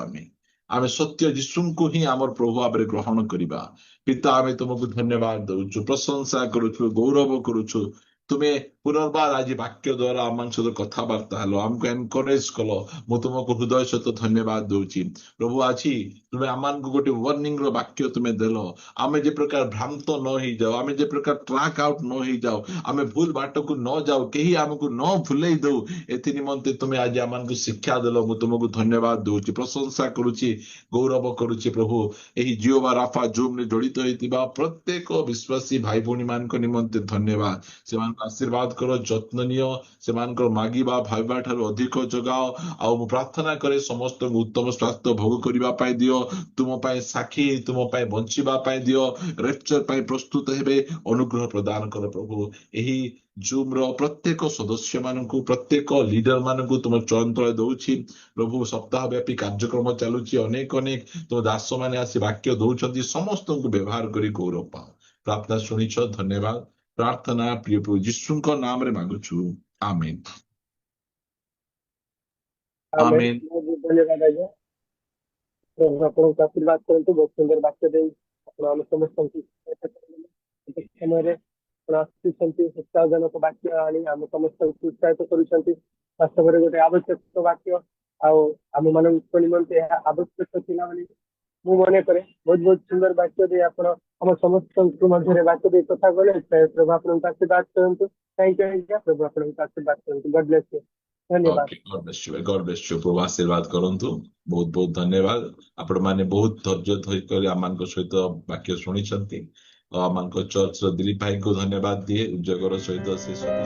ଆମେ ସତ୍ୟ ଯୀଶୁଙ୍କୁ ହିଁ ଆମର ପ୍ରଭୁ ଭାବରେ ଗ୍ରହଣ କରିବା। ପିତା, ଆମେ ତୁମକୁ ଧନ୍ୟବାଦ ଦଉଛୁ, ପ୍ରଶଂସା କରୁଛୁ, ଗୌରବ କରୁଛୁ। ତୁମେ ପୁନର୍ବାର ଆଜି ବାକ୍ୟ ଦ୍ୱାରା ଆମମାନଙ୍କ ସହିତ କଥାବାର୍ତ୍ତା ହେଲ, ଆମକୁ ଏନକରେଜ କଲ। ମୁଁ ତୁମକୁ ହୃଦୟ ସହିତ ଧନ୍ୟବାଦ ଦଉଛି। ପ୍ରଭୁ, ଆଜି ତୁମେ ଆମମାନଙ୍କୁ ଗୋଟେ ୱାର୍ଣ୍ଣିଂ ର ବାକ୍ୟ ତୁମେ ଦେଲ। ଆମେ ଯେ ପ୍ରକାର ଭ୍ରାନ୍ତ ନ ହେଇଯାଉ, ଆମେ ଯେ ପ୍ରକାର ଟ୍ରାକ୍ ଆଉଟ୍ ନ ହେଇଯାଉ, ଆମେ ଭୁଲ ବାଟକୁ ନ ଯାଉ, କେହି ଆମକୁ ନ ଭୁଲେଇ ଦଉ, ଏଥି ନିମନ୍ତେ ତୁମେ ଆଜି ଆମମାନଙ୍କୁ ଶିକ୍ଷା ଦେଲ। ମୁଁ ତୁମକୁ ଧନ୍ୟବାଦ ଦଉଛି, ପ୍ରଶଂସା କରୁଛି, ଗୌରବ କରୁଛି। ପ୍ରଭୁ, ଏହି ଜିଓ ବା ରାଫା ଜୁମ୍ରେ ଜଡ଼ିତ ହେଇଥିବା ପ୍ରତ୍ୟେକ ବିଶ୍ୱାସୀ ଭାଇ ଭଉଣୀ ମାନଙ୍କ ନିମନ୍ତେ ଧନ୍ୟବାଦ। ସେମାନଙ୍କୁ ଆଶୀର୍ବାଦ କର, ଯତ୍ନ ନିଅ, ସେମାନଙ୍କର ମାଗିବା ଭାବିବା ଠାରୁ ଅଧିକ ଯୋଗାଅ। ଆଉ ମୁଁ ପ୍ରାର୍ଥନା କରେ ସମସ୍ତଙ୍କୁ ଉତ୍ତମ ସ୍ୱାସ୍ଥ୍ୟ ଭୋଗ କରିବା ପାଇଁ ଦିଅ, ତୁମ ପାଇଁ ସାକ୍ଷୀ, ତୁମ ପାଇଁ ବଞ୍ଚିବା ପାଇଁ ଦିଅ, ରେପ୍ଚର ପାଇଁ ପ୍ରସ୍ତୁତ ହେବେ ଅନୁଗ୍ରହ ପ୍ରଦାନ କର। ପ୍ରଭୁ, ଏହି ଜୁମ୍ ର ପ୍ରତ୍ୟେକ ସଦସ୍ୟ ମାନଙ୍କୁ, ପ୍ରତ୍ୟେକ ଲିଡର ମାନଙ୍କୁ ତୁମ ଚରଣ ତଳେ ଦଉଛି। ପ୍ରଭୁ, ସପ୍ତାହ ବ୍ୟାପୀ କାର୍ଯ୍ୟକ୍ରମ ଚାଲୁଛି, ଅନେକ ଅନେକ ତୁମ ଦାସ ମାନେ ଆସି ବାକ୍ୟ ଦଉଛନ୍ତି। ସମସ୍ତଙ୍କୁ ବ୍ୟବହାର କରି ଗୌରବ ପାଅ। ପ୍ରାର୍ଥନା ଶୁଣିଛ, ଧନ୍ୟବାଦ। ପ୍ରାର୍ଥନା ପ୍ରିୟ ପ୍ରଭୁ ଯୀଶୁଙ୍କ ନାମରେ ମାଗୁଛୁ, ଆମେନ୍। ଆମେନ୍। ଧନ୍ୟବାଦ ଆଜ୍ଞା। ପ୍ରଭୁ ଆପଣଙ୍କୁ ଆଶୀର୍ବାଦ କରନ୍ତୁ। ବହୁତ ସୁନ୍ଦର ବାକ୍ୟ ଦେଇ ଆପଣ ଆମ ସମସ୍ତଙ୍କୁ ସମୟରେ ଆପଣ ଆସୁଛନ୍ତି, ଉତ୍ସାହଜନକ ବାକ୍ୟ ଆଣି ଆମ ସମସ୍ତଙ୍କୁ ଉତ୍ସାହିତ କରୁଛନ୍ତି। ବାସ୍ତବରେ ଗୋଟେ ଆବଶ୍ୟକ ବାକ୍ୟ, ଆଉ ଆମ ମାନଙ୍କ ନିମନ୍ତେ ଏହା ଆବଶ୍ୟକ ଥିଲା ବୋଲି ମୁଁ ମନେ କରେ। ବହୁତ ବହୁତ ସୁନ୍ଦର ବାକ୍ୟ ଦେଇ ଆପଣ ଆମ ସମସ୍ତଙ୍କୁ ମଧ୍ୟରେ ବାକ୍ୟ ଦେଇ କଥା କଲେ। ପ୍ରଭୁ ଆପଣଙ୍କୁ ଆଶୀର୍ବାଦ କରନ୍ତୁ। ଥ୍ୟାଙ୍କ ୟୁ ଆଜ୍ଞା। ପ୍ରଭୁ ଆପଣଙ୍କୁ ଆଶୀର୍ବାଦ କରନ୍ତୁ। ଗଡ୍ ବ୍ଲେସ୍ ୟୁ। ଧନ୍ୟବାଦ। ଗଡ୍ ବ୍ଲେସ୍ ୟୁ। ପ୍ରଭୁ ଆଶୀର୍ବାଦ କରନ୍ତୁ। ବହୁତ ବହୁତ ଧନ୍ୟବାଦ। ଆପଣ ମାନେ ବହୁତ ଧୈର୍ଯ୍ୟ ଧରି କରି ଆମମାନଙ୍କ ସହିତ ବାକ୍ୟ ଶୁଣିଛନ୍ତି। ଆମମାନଙ୍କ ଚର୍ଚ୍ଚର ଦିଲ୍ଲୀପ ଭାଇଙ୍କୁ ଧନ୍ୟବାଦ ଦିଏ, ଉଦ୍ୟୋଗର ସହିତ ସେ ସବୁ